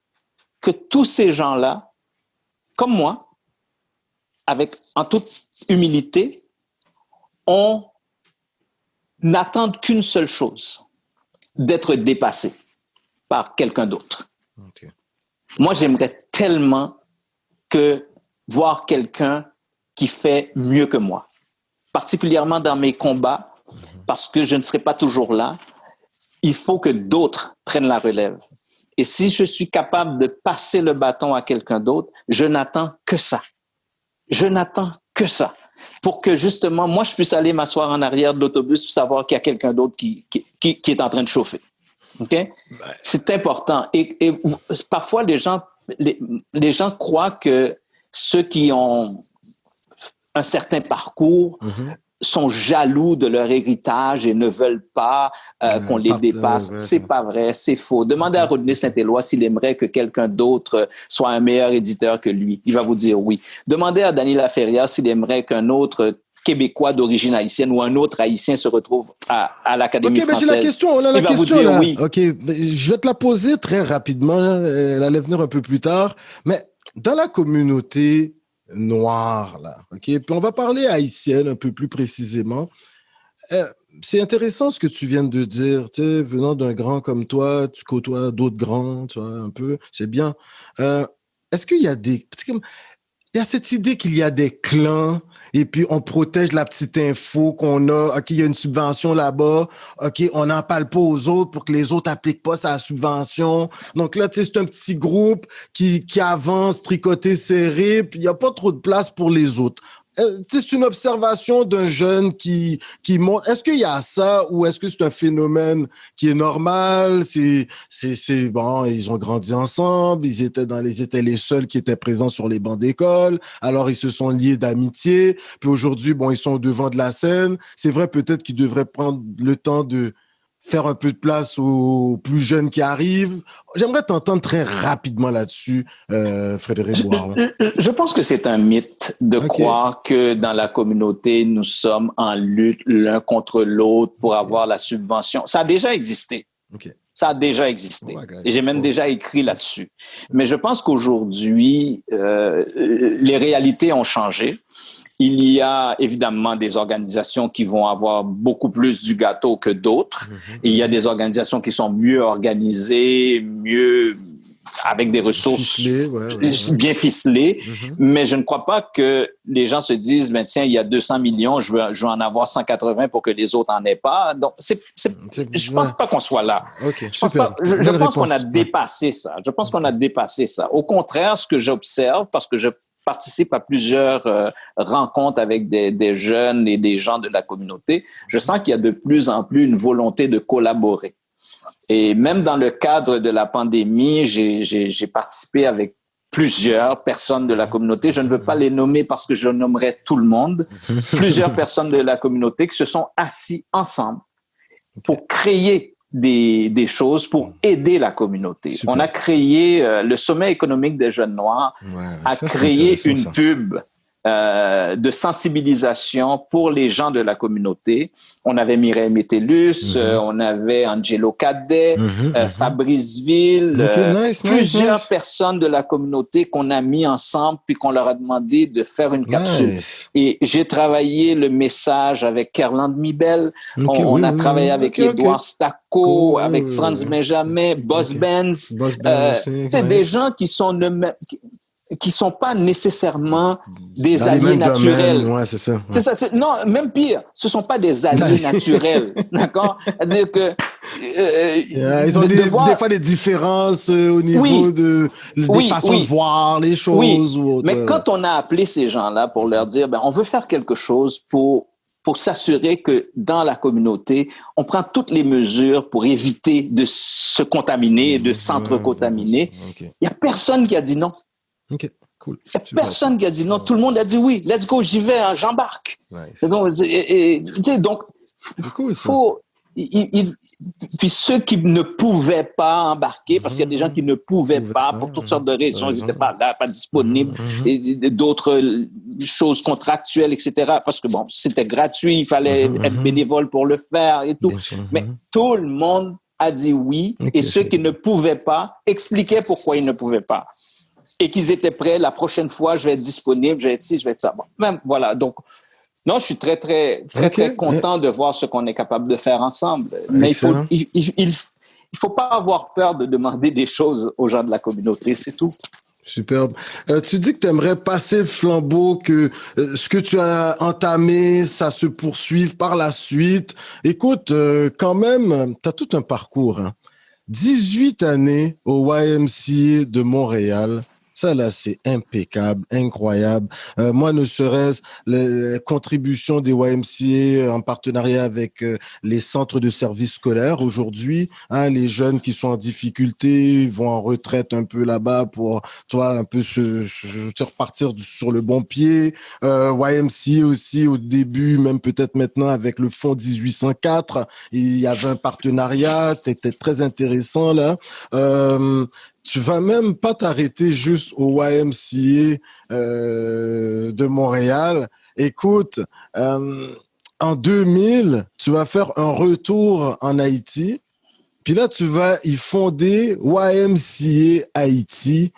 que tous ces gens-là, comme moi, en toute humilité, on n'attend qu'une seule chose, d'être dépassé par quelqu'un d'autre. Okay. Moi, j'aimerais tellement voir quelqu'un qui fait mieux que moi, particulièrement dans mes combats, parce que je ne serai pas toujours là. Il faut que d'autres prennent la relève. Et si je suis capable de passer le bâton à quelqu'un d'autre, je n'attends que ça. Je n'attends que ça. Pour que justement, moi, je puisse aller m'asseoir en arrière de l'autobus pour savoir qu'il y a quelqu'un d'autre qui est en train de chauffer. OK? C'est important. Et parfois, les gens croient que ceux qui ont un certain parcours sont jaloux de leur héritage et ne veulent pas qu'on les dépasse. C'est pas vrai, c'est faux. Demandez à Rodney Saint-Éloi s'il aimerait que quelqu'un d'autre soit un meilleur éditeur que lui. Il va vous dire oui. Demandez à Dany Laferrière s'il aimerait qu'un autre Québécois d'origine haïtienne ou un autre Haïtien se retrouve à l'Académie française. OK, mais j'ai la question. On a la question, vous dire là. Oui. OK, je vais te la poser très rapidement. Elle allait venir un peu plus tard. Mais dans la communauté noire, là, OK, puis on va parler haïtienne un peu plus précisément. C'est intéressant ce que tu viens de dire. Tu sais, venant d'un grand comme toi, tu côtoies d'autres grands, tu vois, un peu. C'est bien. Est-ce qu'il y a des... Il y a cette idée qu'il y a des clans et puis on protège la petite info qu'on a. OK, il y a une subvention là-bas. OK, on n'en parle pas aux autres pour que les autres n'appliquent pas sa subvention. Donc là, tu sais, c'est un petit groupe qui avance, tricoté, serré, puis il n'y a pas trop de place pour les autres. C'est une observation d'un jeune qui montre. Est-ce qu'il y a ça ou est-ce que c'est un phénomène qui est normal? C'est bon, ils ont grandi ensemble, ils étaient les seuls qui étaient présents sur les bancs d'école. Alors ils se sont liés d'amitié. Puis aujourd'hui, bon, ils sont au devant de la scène. C'est vrai, peut-être qu'ils devraient prendre le temps de faire un peu de place aux plus jeunes qui arrivent. J'aimerais t'entendre très rapidement là-dessus, Frédéric Boiron. Je pense que c'est un mythe de croire que dans la communauté, nous sommes en lutte l'un contre l'autre pour avoir la subvention. Ça a déjà existé. Ça a déjà existé. Et j'ai même déjà écrit là-dessus. Mais je pense qu'aujourd'hui, les réalités ont changé. Il y a évidemment des organisations qui vont avoir beaucoup plus du gâteau que d'autres. Il y a des organisations qui sont mieux organisées, mieux avec des ressources bien ficelées. Mais je ne crois pas que les gens se disent, ben tiens, il y a 200 millions, je veux en avoir 180 pour que les autres en aient pas. Donc, je pense pas qu'on soit là. Je pense qu'on a dépassé ça. Je pense qu'on a dépassé ça. Au contraire, ce que j'observe, parce que je participe à plusieurs rencontres avec des jeunes et des gens de la communauté, je sens qu'il y a de plus en plus une volonté de collaborer. Et même dans le cadre de la pandémie, j'ai participé avec plusieurs personnes de la communauté. Je ne veux pas les nommer parce que je nommerais tout le monde. Plusieurs personnes de la communauté qui se sont assis ensemble pour créer des choses pour aider la communauté. Super. On a créé le Sommet économique des jeunes noirs, a créé une pub de sensibilisation pour les gens de la communauté. On avait Mireille Métellus, on avait Angelo Cadet, Fabrice Ville, plusieurs personnes de la communauté qu'on a mis ensemble puis qu'on leur a demandé de faire une capsule. Et j'ai travaillé le message avec Kerland Mibel, on a travaillé avec Édouard Stacco, avec Franz Benjamin, Boss Benz, c'est des gens qui sont pas nécessairement des alliés naturels. C'est ça. C'est ça. Non, même pire, ce sont pas des alliés naturels. D'accord? C'est-à-dire que ils ont des fois des différences au niveau des façons de voir les choses. Ou autre. Mais quand on a appelé ces gens-là pour leur dire, ben, on veut faire quelque chose pour s'assurer que dans la communauté, on prend toutes les mesures pour éviter de se contaminer et de s'entre-contaminer. Il y a personne qui a dit non. OK, cool. Il n'y a personne qui a dit non. Tout le monde a dit oui. Let's go, j'y vais, hein, j'embarque. Donc, cool, puis ceux qui ne pouvaient pas embarquer, parce qu'il y a des gens qui ne pouvaient pas, pour toutes sortes de raisons, ils n'étaient pas là, pas disponibles, et d'autres choses contractuelles, etc. Parce que bon, c'était gratuit, il fallait être bénévole pour le faire et tout. Mais tout le monde a dit oui, et ceux qui ne pouvaient pas expliquaient pourquoi ils ne pouvaient pas. Et qu'ils étaient prêts, la prochaine fois, je vais être disponible, je vais être ci, je vais être ça. Bon, même, voilà, donc, non, je suis très content de voir ce qu'on est capable de faire ensemble. Mais il faut pas avoir peur de demander des choses aux gens de la communauté, c'est tout. Superbe. Tu dis que tu aimerais passer le flambeau, que ce que tu as entamé, ça se poursuive par la suite. Écoute, quand même, tu as tout un parcours, hein. 18 années au YMCA de Montréal. Ça, là, c'est impeccable, incroyable. Moi, ne serait-ce la contribution des YMCA en partenariat avec les centres de services scolaires aujourd'hui, hein, les jeunes qui sont en difficulté vont en retraite un peu là-bas pour, toi, un peu se repartir sur le bon pied. YMCA aussi, au début, même peut-être maintenant avec le fonds 1804, il y avait un partenariat, c'était très intéressant, là. Tu vas même pas t'arrêter juste au YMCA de Montréal. Écoute, en 2000, tu vas faire un retour en Haïti. Puis là, tu vas y fonder YMCA Haïti.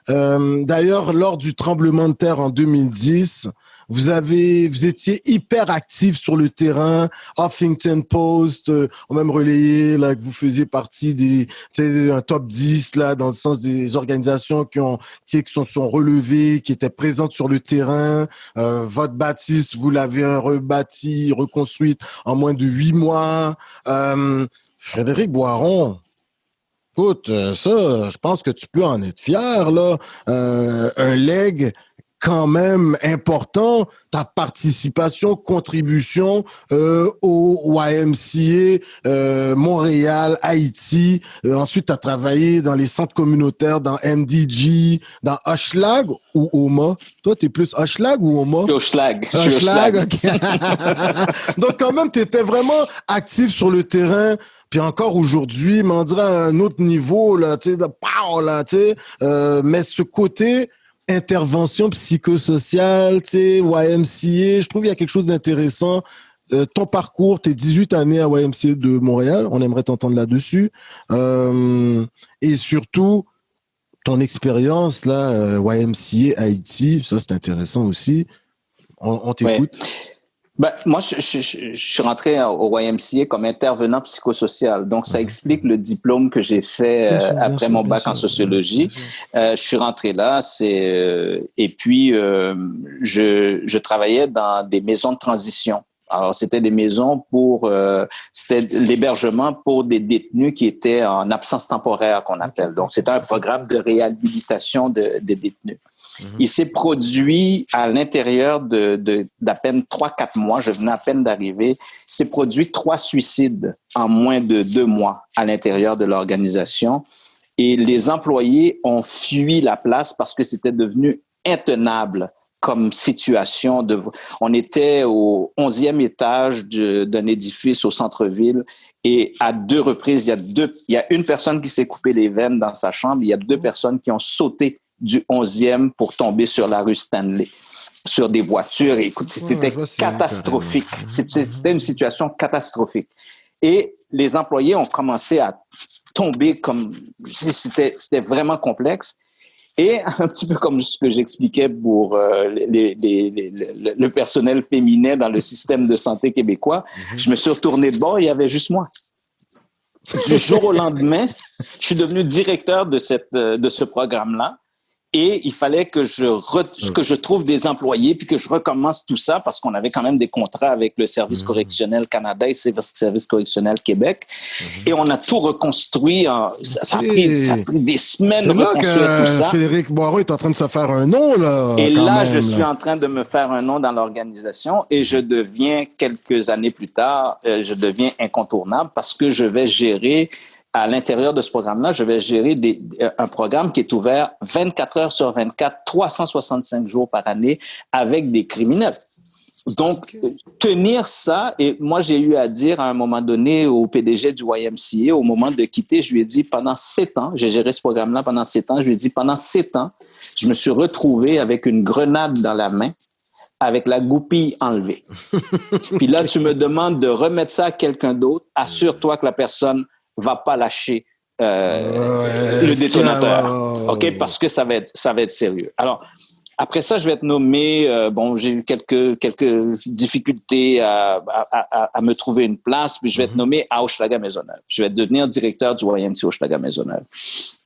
D'ailleurs, lors du tremblement de terre en 2010, vous étiez hyper actif sur le terrain. Huffington Post ont même relayé là que vous faisiez partie un top 10 là dans le sens des organisations qui sont relevées, qui étaient présentes sur le terrain. Votre bâtisse, vous l'avez rebâti, reconstruite en moins de 8 mois. Frédéric Boiron. Écoute, ça, je pense que tu peux en être fier, là. Un leg quand même important, ta participation, contribution au YMCA, Montréal, Haïti. Ensuite, tu as travaillé dans les centres communautaires, dans MDG, dans Hochelag ou Oma. Toi, tu es plus Hochelag ou Oma? Hochelag. Hochelag, OK. Donc, quand même, tu étais vraiment actif sur le terrain. Puis encore aujourd'hui, mais on dirait à un autre niveau, là, tu sais, mais ce côté intervention psychosociale, tu sais, YMCA, je trouve qu'il y a quelque chose d'intéressant. Ton parcours, tes 18 années à YMCA de Montréal, on aimerait t'entendre là-dessus. Et surtout, ton expérience, là, YMCA Haïti, ça c'est intéressant aussi. On t'écoute. Ouais. Ben, moi, je suis rentré au YMCA comme intervenant psychosocial. Donc, ça explique le diplôme que j'ai fait après mon bac en sociologie. Je suis rentré là, et puis je travaillais dans des maisons de transition. Alors, c'était des maisons c'était l'hébergement pour des détenus qui étaient en absence temporaire, qu'on appelle. Donc, c'était un programme de réhabilitation des détenus. Il s'est produit à l'intérieur d'à peine 3-4 mois, je venais à peine d'arriver, il s'est produit 3 suicides en moins de 2 mois à l'intérieur de l'organisation. Et les employés ont fui la place parce que c'était devenu intenable comme situation. On était au 11e étage d'un édifice au centre-ville. Et à 2 reprises, il y a une personne qui s'est coupé les veines dans sa chambre. Il y a 2 personnes qui ont sauté du 11e pour tomber sur la rue Stanley, sur des voitures. Et écoute, c'était catastrophique. C'était une situation catastrophique. Et les employés ont commencé à tomber comme... C'était vraiment complexe. Et un petit peu comme ce que j'expliquais pour le personnel féminin dans le système de santé québécois, je me suis retourné de bord, il y avait juste moi. Du jour au lendemain, je suis devenu directeur de ce programme-là. Et il fallait que je trouve des employés puis que je recommence tout ça parce qu'on avait quand même des contrats avec le Service correctionnel Canada et le Service correctionnel Québec. Et on a tout reconstruit. Ça a pris des semaines de reconstruire tout ça. Frédéric Boiron est en train de se faire un nom, là. Et là, je suis en train de me faire un nom dans l'organisation et je deviens, quelques années plus tard, je deviens incontournable parce que je vais gérer... À l'intérieur de ce programme-là, je vais gérer un programme qui est ouvert 24 heures sur 24, 365 jours par année avec des criminels. Donc, tenir ça, et moi, j'ai eu à dire à un moment donné au PDG du YMCA, au moment de quitter, je lui ai dit pendant 7 ans, j'ai géré ce programme-là pendant 7 ans, je lui ai dit pendant 7 ans, je me suis retrouvé avec une grenade dans la main, avec la goupille enlevée. Puis là, tu me demandes de remettre ça à quelqu'un d'autre, assure-toi que la personne va pas lâcher le détonateur, ok, parce que ça va être sérieux. Alors après ça, je vais être nommé. J'ai eu quelques difficultés à me trouver une place, puis je vais être nommé à Hochelaga-Maisonneuve. Je vais devenir directeur du YMCA Hochelaga-Maisonneuve.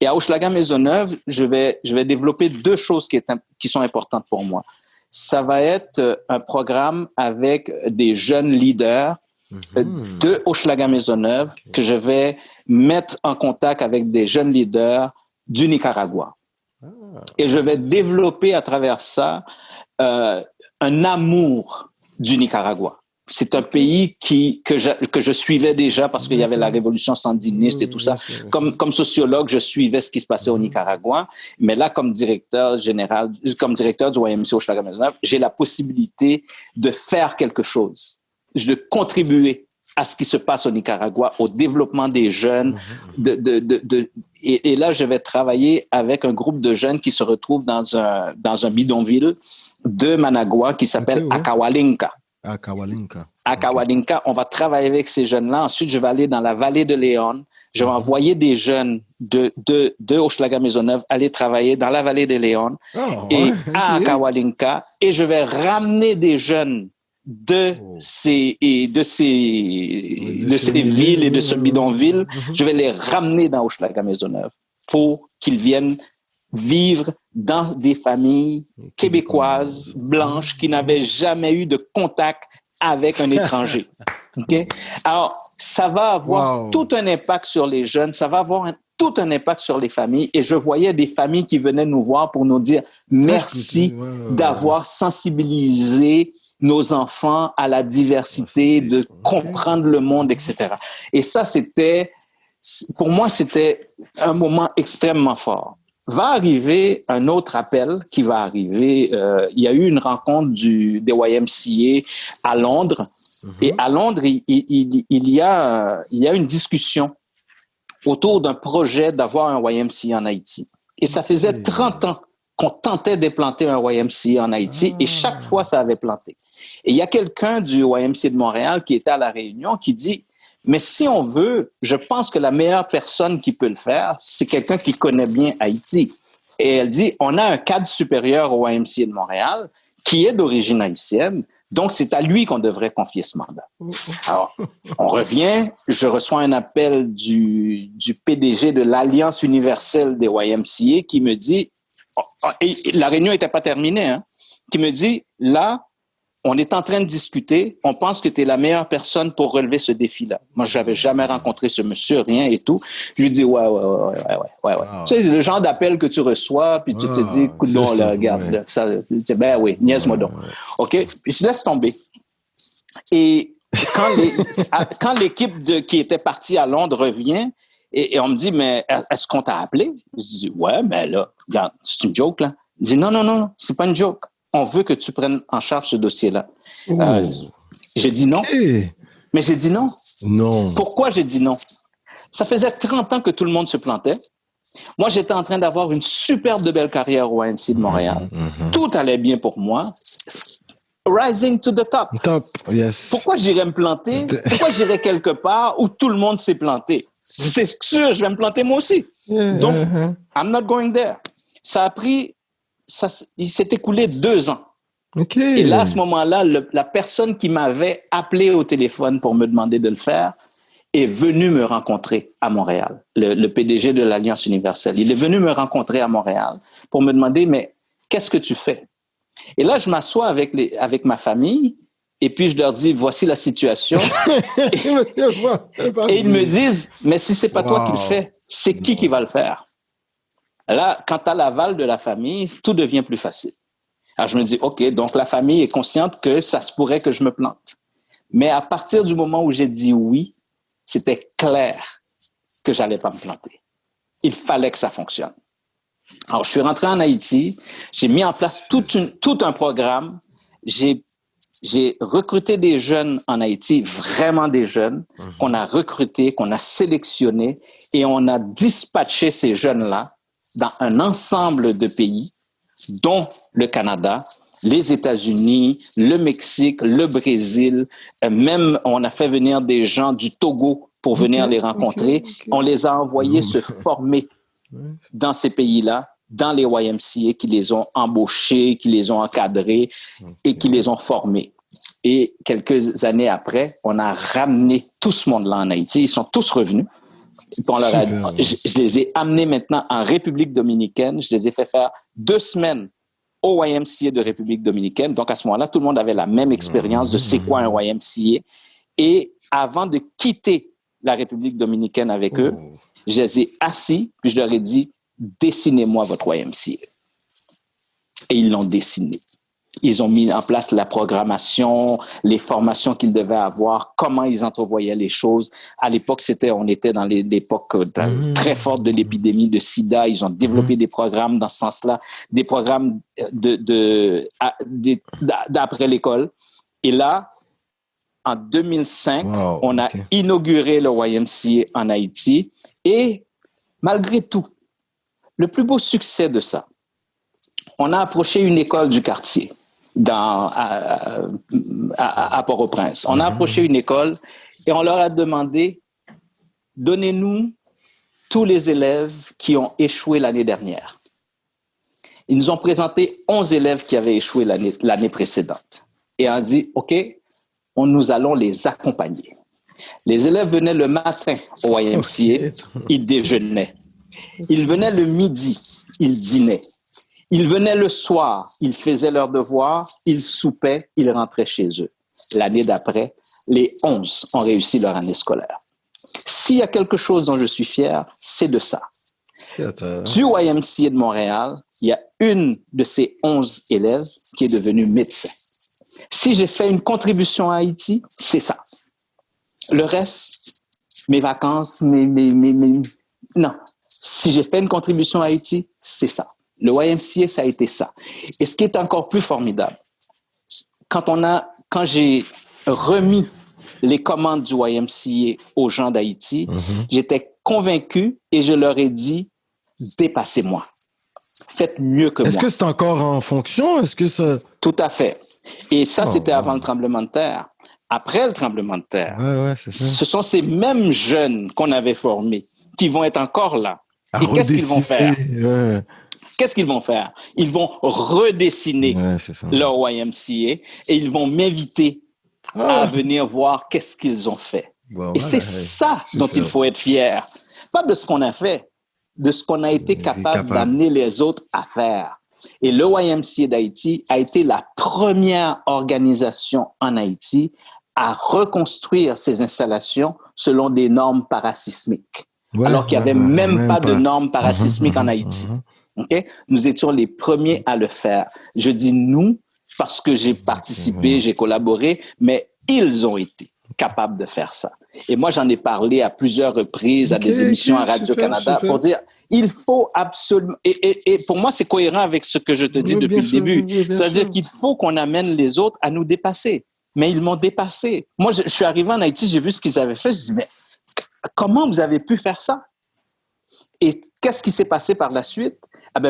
Et à Hochelaga-Maisonneuve, je vais développer 2 choses qui sont importantes pour moi. Ça va être un programme avec des jeunes leaders de Hochelaga-Maisonneuve que je vais mettre en contact avec des jeunes leaders du Nicaragua. Et je vais développer à travers ça un amour du Nicaragua. C'est un pays que je suivais déjà parce qu'il y avait la révolution sandiniste et tout ça. Comme sociologue, je suivais ce qui se passait au Nicaragua. Mais là, comme directeur général, comme directeur du YMCA Hochelaga Maisonneuve, j'ai la possibilité de faire quelque chose, de contribuer à ce qui se passe au Nicaragua, au développement des jeunes. Et là, je vais travailler avec un groupe de jeunes qui se retrouvent dans un bidonville de Managua qui s'appelle Acahualinca. Acahualinca, on va travailler avec ces jeunes-là. Ensuite, je vais aller dans la vallée de Léon. Je vais envoyer des jeunes de Hochelaga Maisonneuve aller travailler dans la vallée de Léon à Acahualinca. Et je vais ramener des jeunes de ces villes et de ce bidonville. Je vais les ramener dans Hochelaga Maisonneuve pour qu'ils viennent vivre dans des familles québécoises, blanches, qui n'avaient jamais eu de contact avec un étranger. Okay? Alors, ça va avoir tout un impact sur les jeunes, ça va avoir tout un impact sur les familles. Et je voyais des familles qui venaient nous voir pour nous dire merci d'avoir sensibilisé nos enfants à la diversité, de comprendre le monde, etc. Et ça, pour moi, c'était un moment extrêmement fort. Va arriver un autre appel qui va arriver. Il y a eu une rencontre des YMCA à Londres. Et à Londres, il y a une discussion autour d'un projet d'avoir un YMCA en Haïti. Et ça faisait 30 ans qu'on tentait d'implanter un YMCA en Haïti et chaque fois, ça avait planté. Et il y a quelqu'un du YMCA de Montréal qui était à La Réunion qui dit mais si on veut, je pense que la meilleure personne qui peut le faire, c'est quelqu'un qui connaît bien Haïti. Et elle dit, on a un cadre supérieur au YMCA de Montréal qui est d'origine haïtienne, donc c'est à lui qu'on devrait confier ce mandat. Alors, on revient, je reçois un appel du PDG de l'Alliance universelle des YMCA qui me dit, et la réunion n'était pas terminée, qui me dit, là, on est en train de discuter. On pense que tu es la meilleure personne pour relever ce défi-là. Moi, je n'avais jamais rencontré ce monsieur, rien et tout. Je lui dis, ouais. Tu sais, le genre d'appel que tu reçois, puis tu te dis, écoute, non, là, regarde, là, ça, ben oui, niaise-moi donc. OK? Puis je laisse tomber. Et quand l'équipe qui était partie à Londres revient, et on me dit, mais est-ce qu'on t'a appelé? Je dis, ouais, mais là, regarde, c'est une joke, là. Il dit, non, c'est pas une joke. On veut que tu prennes en charge ce dossier-là. J'ai dit non. Mais j'ai dit non. Non. Pourquoi j'ai dit non? Ça faisait 30 ans que tout le monde se plantait. Moi, j'étais en train d'avoir une superbe de belle carrière au YMCA de Montréal. Tout allait bien pour moi. Rising to the top. Top, yes. Pourquoi j'irais me planter? Pourquoi j'irais quelque part où tout le monde s'est planté? C'est sûr, je vais me planter moi aussi. Donc, I'm not going there. Il s'est écoulé 2 ans. Et là, à ce moment-là, la personne qui m'avait appelé au téléphone pour me demander de le faire est venue me rencontrer à Montréal, le PDG de l'Alliance universelle. Il est venu me rencontrer à Montréal pour me demander, mais qu'est-ce que tu fais? Et là, je m'assois avec ma famille et puis je leur dis, voici la situation. Et ils me disent, mais si c'est pas toi qui le fais, c'est qui va le faire? Là, quand tu as l'aval de la famille, tout devient plus facile. Alors, je me dis, OK, donc la famille est consciente que ça se pourrait que je me plante. Mais à partir du moment où j'ai dit oui, c'était clair que j'allais pas me planter. Il fallait que ça fonctionne. Alors, je suis rentré en Haïti, j'ai mis en place tout un programme. J'ai recruté des jeunes en Haïti, vraiment des jeunes, qu'on a recrutés, qu'on a sélectionnés, et on a dispatché ces jeunes-là dans un ensemble de pays, dont le Canada, les États-Unis, le Mexique, le Brésil. Même, on a fait venir des gens du Togo pour venir les rencontrer. On les a envoyés se former dans ces pays-là, dans les YMCA, qui les ont embauchés, qui les ont encadrés et qui les ont formés. Et quelques années après, on a ramené tout ce monde-là en Haïti. Ils sont tous revenus. Je les ai amenés maintenant en République dominicaine. Je les ai fait faire 2 semaines au YMCA de République dominicaine. Donc, à ce moment-là, tout le monde avait la même expérience de c'est quoi un YMCA. Et avant de quitter la République dominicaine avec eux, je les ai assis, puis je leur ai dit, dessinez-moi votre YMCA. Et ils l'ont dessiné. Ils ont mis en place la programmation, les formations qu'ils devaient avoir, comment ils entrevoyaient les choses. À l'époque, on était dans l'époque très forte de l'épidémie de sida. Ils ont développé des programmes dans ce sens-là, des programmes d'après l'école. Et là, en 2005, on a inauguré le YMCA en Haïti. Et malgré tout, le plus beau succès de ça, on a approché une école du quartier à Port-au-Prince. On a approché une école et on leur a demandé, donnez-nous tous les élèves qui ont échoué l'année dernière. Ils nous ont présenté 11 élèves qui avaient échoué l'année précédente. Et on a dit, OK, nous allons les accompagner. Les élèves venaient le matin au YMCA, ils déjeunaient. Ils venaient le midi, ils dînaient. Ils venaient le soir, ils faisaient leurs devoirs, ils soupaient, ils rentraient chez eux. L'année d'après, les 11 ont réussi leur année scolaire. S'il y a quelque chose dont je suis fier, c'est de ça. Du YMCA de Montréal, il y a une de ces 11 élèves qui est devenue médecin. Si j'ai fait une contribution à Haïti, c'est ça. Le reste, mes vacances, non. Si j'ai fait une contribution à Haïti, c'est ça. Le YMCA, ça a été ça. Et ce qui est encore plus formidable, quand j'ai remis les commandes du YMCA aux gens d'Haïti, j'étais convaincu et je leur ai dit, dépassez-moi. Faites mieux que moi. Est-ce que c'est encore en fonction? Est-ce que ça... Tout à fait. Et ça, c'était avant le tremblement de terre. Après le tremblement de terre, c'est ça. Ce sont ces mêmes jeunes qu'on avait formés qui vont être encore là. Et qu'est-ce qu'ils vont faire? Qu'est-ce qu'ils vont faire? Ils vont redessiner leur YMCA et ils vont m'inviter à venir voir qu'est-ce qu'ils ont fait. Et c'est ça dont il faut être fier. Pas de ce qu'on a fait, de ce qu'on a été capable d'amener les autres à faire. Et le YMCA d'Haïti a été la première organisation en Haïti à reconstruire ces installations selon des normes parasismiques. Alors qu'il n'y avait même pas de normes parasismiques en Haïti. Okay? Nous étions les premiers à le faire. Je dis nous parce que j'ai participé, j'ai collaboré, mais ils ont été capables de faire ça. Et moi, j'en ai parlé à plusieurs reprises à des émissions à Radio-Canada pour dire, il faut absolument... Et pour moi, c'est cohérent avec ce que je te dis depuis le début. C'est-à-dire qu'il faut qu'on amène les autres à nous dépasser. Mais ils m'ont dépassé. Moi, je suis arrivé en Haïti, j'ai vu ce qu'ils avaient fait. Je me dis, mais comment vous avez pu faire ça? Et qu'est-ce qui s'est passé par la suite?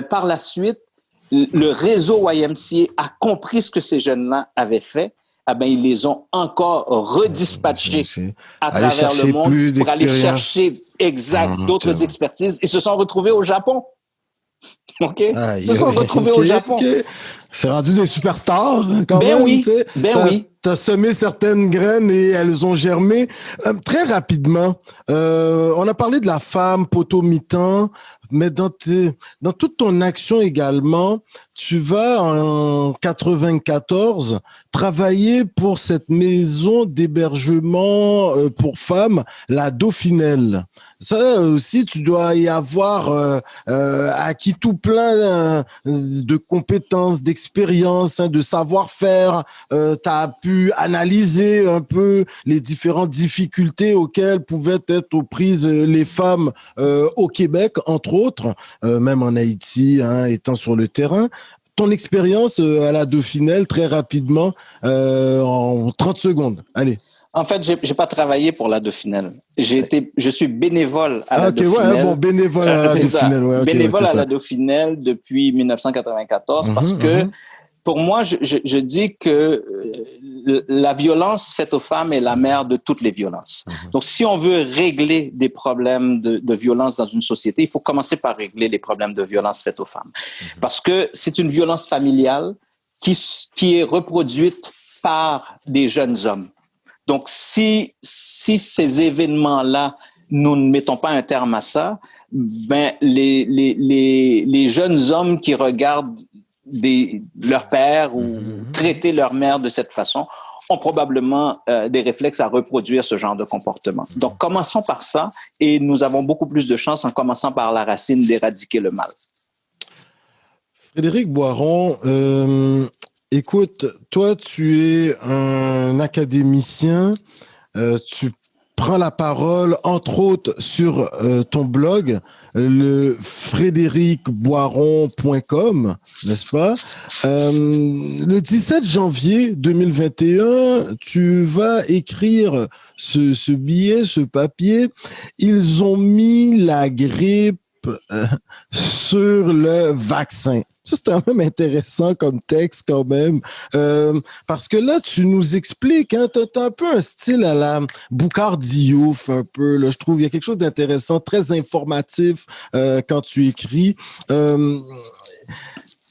Par la suite, le réseau YMCA a compris ce que ces jeunes-là avaient fait. Ils les ont encore redispatchés à travers le monde pour aller chercher d'autres expertises. Ils se sont retrouvés au Japon. Ils se sont retrouvés au Japon. C'est rendu des superstars quand même. Oui. T'as semé certaines graines et elles ont germé. Très rapidement, on a parlé de la femme potomitan, mais dans toute ton action également, tu vas en 94 travailler pour cette maison d'hébergement pour femmes, la Dauphinelle. Ça aussi, tu dois y avoir acquis tout plein de compétences, d'expériences, de savoir-faire. T'as pu analyser un peu les différentes difficultés auxquelles pouvaient être aux prises les femmes au Québec, entre autres, même en Haïti, étant sur le terrain. Ton expérience à la Dauphinelle, très rapidement, en 30 secondes. Allez. En fait, j'ai pas travaillé pour la Dauphinelle. Je suis bénévole à la Dauphinelle. Bénévole à la Dauphinelle. Bénévole à la Dauphinelle depuis 1994 parce que pour moi, je dis que la violence faite aux femmes est la mère de toutes les violences. Donc, si on veut régler des problèmes de violence dans une société, il faut commencer par régler les problèmes de violence faites aux femmes. Parce que c'est une violence familiale qui est reproduite par des jeunes hommes. Donc, si ces événements-là, nous ne mettons pas un terme à ça, les jeunes hommes qui regardent leur père ou traiter leur mère de cette façon ont probablement des réflexes à reproduire ce genre de comportement. Donc, commençons par ça et nous avons beaucoup plus de chances en commençant par la racine d'éradiquer le mal. Frédéric Boiron, écoute, toi, tu es un académicien, tu prends la parole, entre autres, sur ton blog, le frédéricboiron.com, n'est-ce pas? Le 17 janvier 2021, tu vas écrire ce billet, ce papier. Ils ont mis la grippe sur le vaccin. Ça, c'est quand même intéressant comme texte quand même, parce que là, tu nous expliques, hein, t'as un peu un style à la Boucard Diouf, un peu, là, je trouve. Il y a quelque chose d'intéressant, très informatif quand tu écris.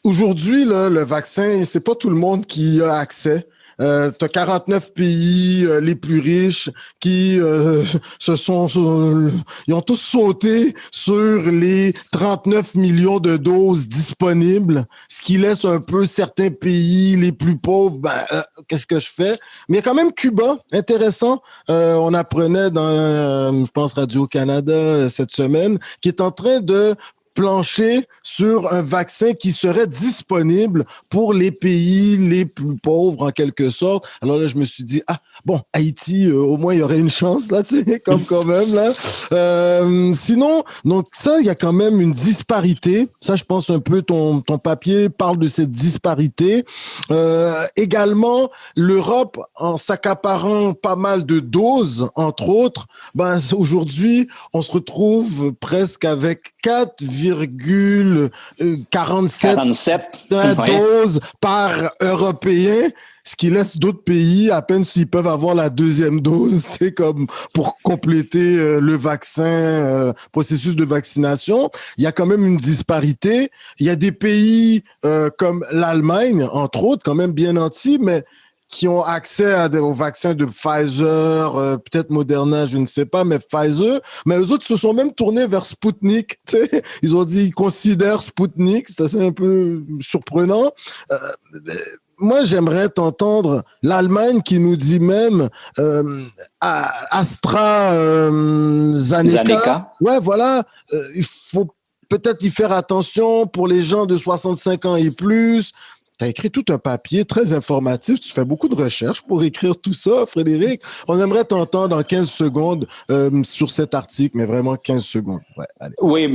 Aujourd'hui, là, le vaccin, c'est pas tout le monde qui a accès. T'as 49 pays les plus riches qui ils ont tous sauté sur les 39 millions de doses disponibles, ce qui laisse un peu certains pays les plus pauvres. Qu'est-ce que je fais? Mais il y a quand même Cuba, intéressant. On apprenait dans, je pense, Radio-Canada cette semaine, qui est en train de plancher sur un vaccin qui serait disponible pour les pays les plus pauvres, en quelque sorte. Alors là, je me suis dit, Haïti, au moins, il y aurait une chance, là, tu sais, quand même, là. Sinon, donc ça, il y a quand même une disparité. Ça, je pense un peu, ton papier parle de cette disparité. Également, l'Europe, en s'accaparant pas mal de doses, entre autres, aujourd'hui, on se retrouve presque avec 4,47 doses par Européen, ce qui laisse d'autres pays, à peine s'ils peuvent avoir la deuxième dose, c'est comme pour compléter le vaccin, processus de vaccination. Il y a quand même une disparité. Il y a des pays comme l'Allemagne, entre autres, quand même bien nantis, mais qui ont accès aux vaccins de Pfizer, peut-être Moderna, je ne sais pas, mais Pfizer. Mais eux autres se sont même tournés vers Sputnik. T'sais. Ils ont dit, ils considèrent Sputnik. C'est assez un peu surprenant. Moi, j'aimerais t'entendre l'Allemagne qui nous dit même AstraZeneca. Ouais, voilà. Il faut peut-être y faire attention pour les gens de 65 ans et plus. Tu as écrit tout un papier très informatif. Tu fais beaucoup de recherches pour écrire tout ça, Frédéric. On aimerait t'entendre en 15 secondes sur cet article, mais vraiment 15 secondes. Ouais, allez. Oui,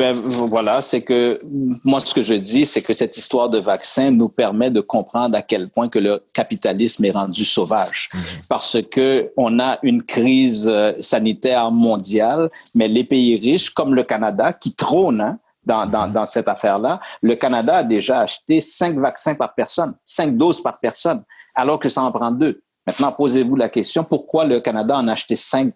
voilà, c'est que moi, ce que je dis, c'est que cette histoire de vaccin nous permet de comprendre à quel point que le capitalisme est rendu sauvage. Parce que on a une crise sanitaire mondiale, mais les pays riches, comme le Canada, qui trône, hein, dans cette affaire-là, le Canada a déjà acheté 5 vaccins par personne, 5 doses par personne, alors que ça en prend 2. Maintenant, posez-vous la question, pourquoi le Canada en a acheté 5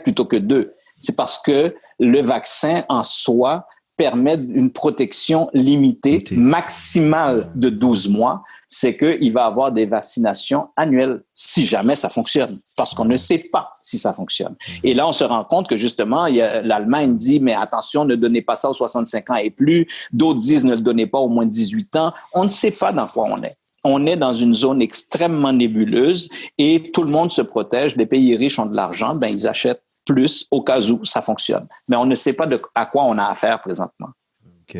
plutôt que 2? C'est parce que le vaccin en soi permet une protection limitée, maximale de 12 mois. C'est qu'il va avoir des vaccinations annuelles si jamais ça fonctionne, parce qu'on ne sait pas si ça fonctionne. Et là, on se rend compte que justement, l'Allemagne dit, mais attention, ne donnez pas ça aux 65 ans et plus. D'autres disent, ne le donnez pas aux moins de 18 ans. On ne sait pas dans quoi on est. On est dans une zone extrêmement nébuleuse et tout le monde se protège. Les pays riches ont de l'argent, ils achètent plus au cas où ça fonctionne. Mais on ne sait pas à quoi on a affaire présentement. OK.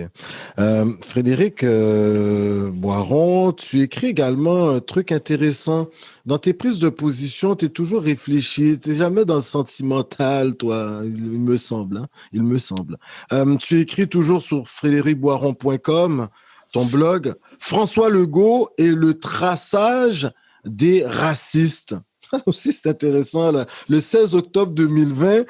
Frédéric Boiron, tu écris également un truc intéressant. Dans tes prises de position, tu es toujours réfléchi, tu n'es jamais dans le sentimental, toi, il me semble. Hein? Il me semble. Tu écris toujours sur frédéricboiron.com, ton blog, François Legault et le traçage des racistes. Aussi, c'est intéressant, là. Le 16 octobre 2020,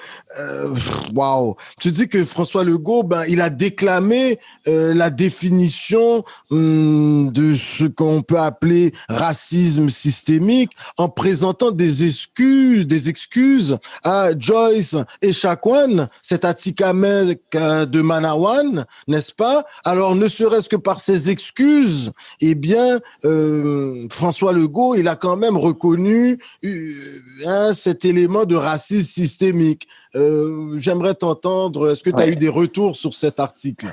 wow. Tu dis que François Legault, il a déclamé la définition de ce qu'on peut appeler racisme systémique en présentant des excuses à Joyce Echaquan, cet Atikamek de Manawan, n'est-ce pas? Alors, ne serait-ce que par ces excuses, François Legault, il a quand même reconnu cet élément de racisme systémique. J'aimerais t'entendre. Est-ce que tu as eu des retours sur cet article?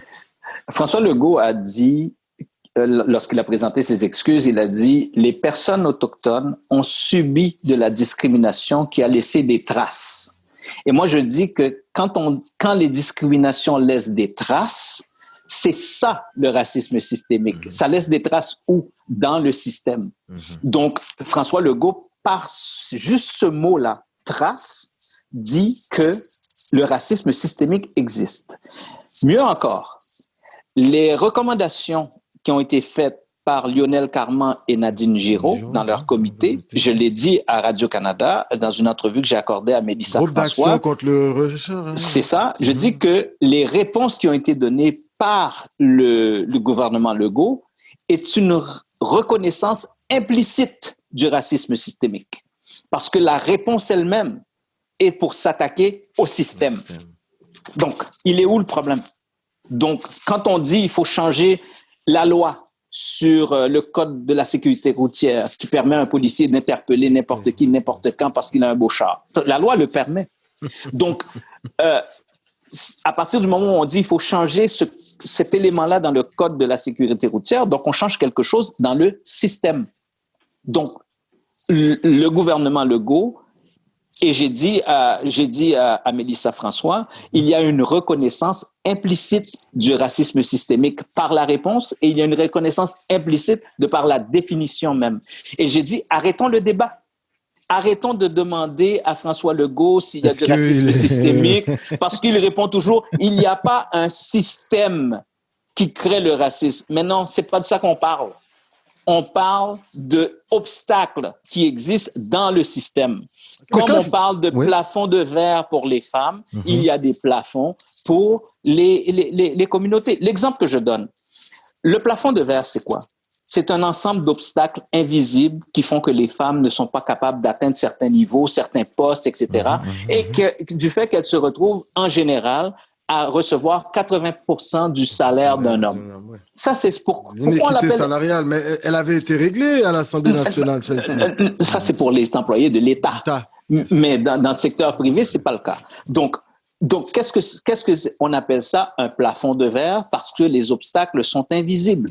François Legault a dit lorsqu'il a présenté ses excuses, il a dit « Les personnes autochtones ont subi de la discrimination qui a laissé des traces. » Et moi, je dis que quand les discriminations laissent des traces, c'est ça le racisme systémique. Ça laisse des traces où? Dans le système. Donc, François Legault, par juste ce mot-là, trace, dit que le racisme systémique existe. Mieux encore, les recommandations qui ont été faites par Lionel Carman et Nadine Giraud dans leur comité, je l'ai dit à Radio-Canada dans une entrevue que j'ai accordée à Mélissa François. Groupe d'action contre le rejet. C'est ça. Je dis que les réponses qui ont été données par le gouvernement Legault est une reconnaissance implicite du racisme systémique. Parce que la réponse elle-même est pour s'attaquer au système. Donc, il est où le problème? Donc, quand on dit qu'il faut changer la loi sur le code de la sécurité routière qui permet à un policier d'interpeller n'importe qui, n'importe quand parce qu'il a un beau char. La loi le permet. Donc, à partir du moment où on dit qu'il faut changer cet élément-là dans le code de la sécurité routière, donc on change quelque chose dans le système. Donc, le gouvernement Legault, et j'ai dit à Mélissa François, il y a une reconnaissance implicite du racisme systémique par la réponse et il y a une reconnaissance implicite de par la définition même. Et j'ai dit, arrêtons le débat. Arrêtons de demander à François Legault s'il y a du racisme systémique parce qu'il répond toujours, il n'y a pas un système qui crée le racisme. Mais non, c'est pas de ça qu'on parle. On parle d'obstacles qui existent dans le système. Comme on parle de plafonds de verre pour les femmes, il y a des plafonds pour les communautés. L'exemple que je donne, le plafond de verre, c'est quoi? C'est un ensemble d'obstacles invisibles qui font que les femmes ne sont pas capables d'atteindre certains niveaux, certains postes, etc. Et du fait qu'elles se retrouvent en général à recevoir 80% du salaire d'un homme. Ça, c'est pourquoi on l'appelle... salariale, mais elle avait été réglée à l'Assemblée nationale, celle-ci. Ça, c'est pour les employés de l'État. Mais dans le secteur privé, c'est pas le cas. Donc qu'est-ce que on appelle ça un plafond de verre? Parce que les obstacles sont invisibles.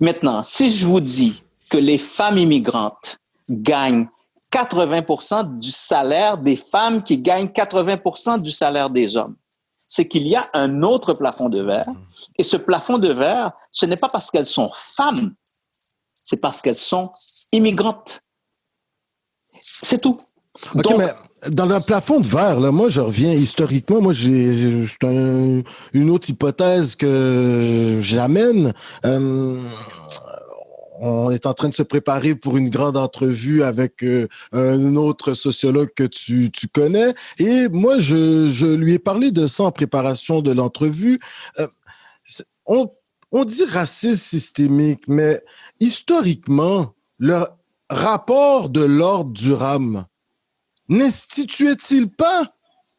Maintenant, si je vous dis que les femmes immigrantes gagnent 80% du salaire des femmes qui gagnent 80% du salaire des hommes, c'est qu'il y a un autre plafond de verre. Et ce plafond de verre, ce n'est pas parce qu'elles sont femmes, c'est parce qu'elles sont immigrantes. C'est tout. OK, donc, mais dans un plafond de verre, là, moi, je reviens historiquement. Moi, c'est une autre hypothèse que j'amène. On est en train de se préparer pour une grande entrevue avec un autre sociologue que tu connais. Et moi, je lui ai parlé de ça en préparation de l'entrevue. On dit racisme systémique, mais historiquement, le rapport de l'ordre Durham n'instituait-il pas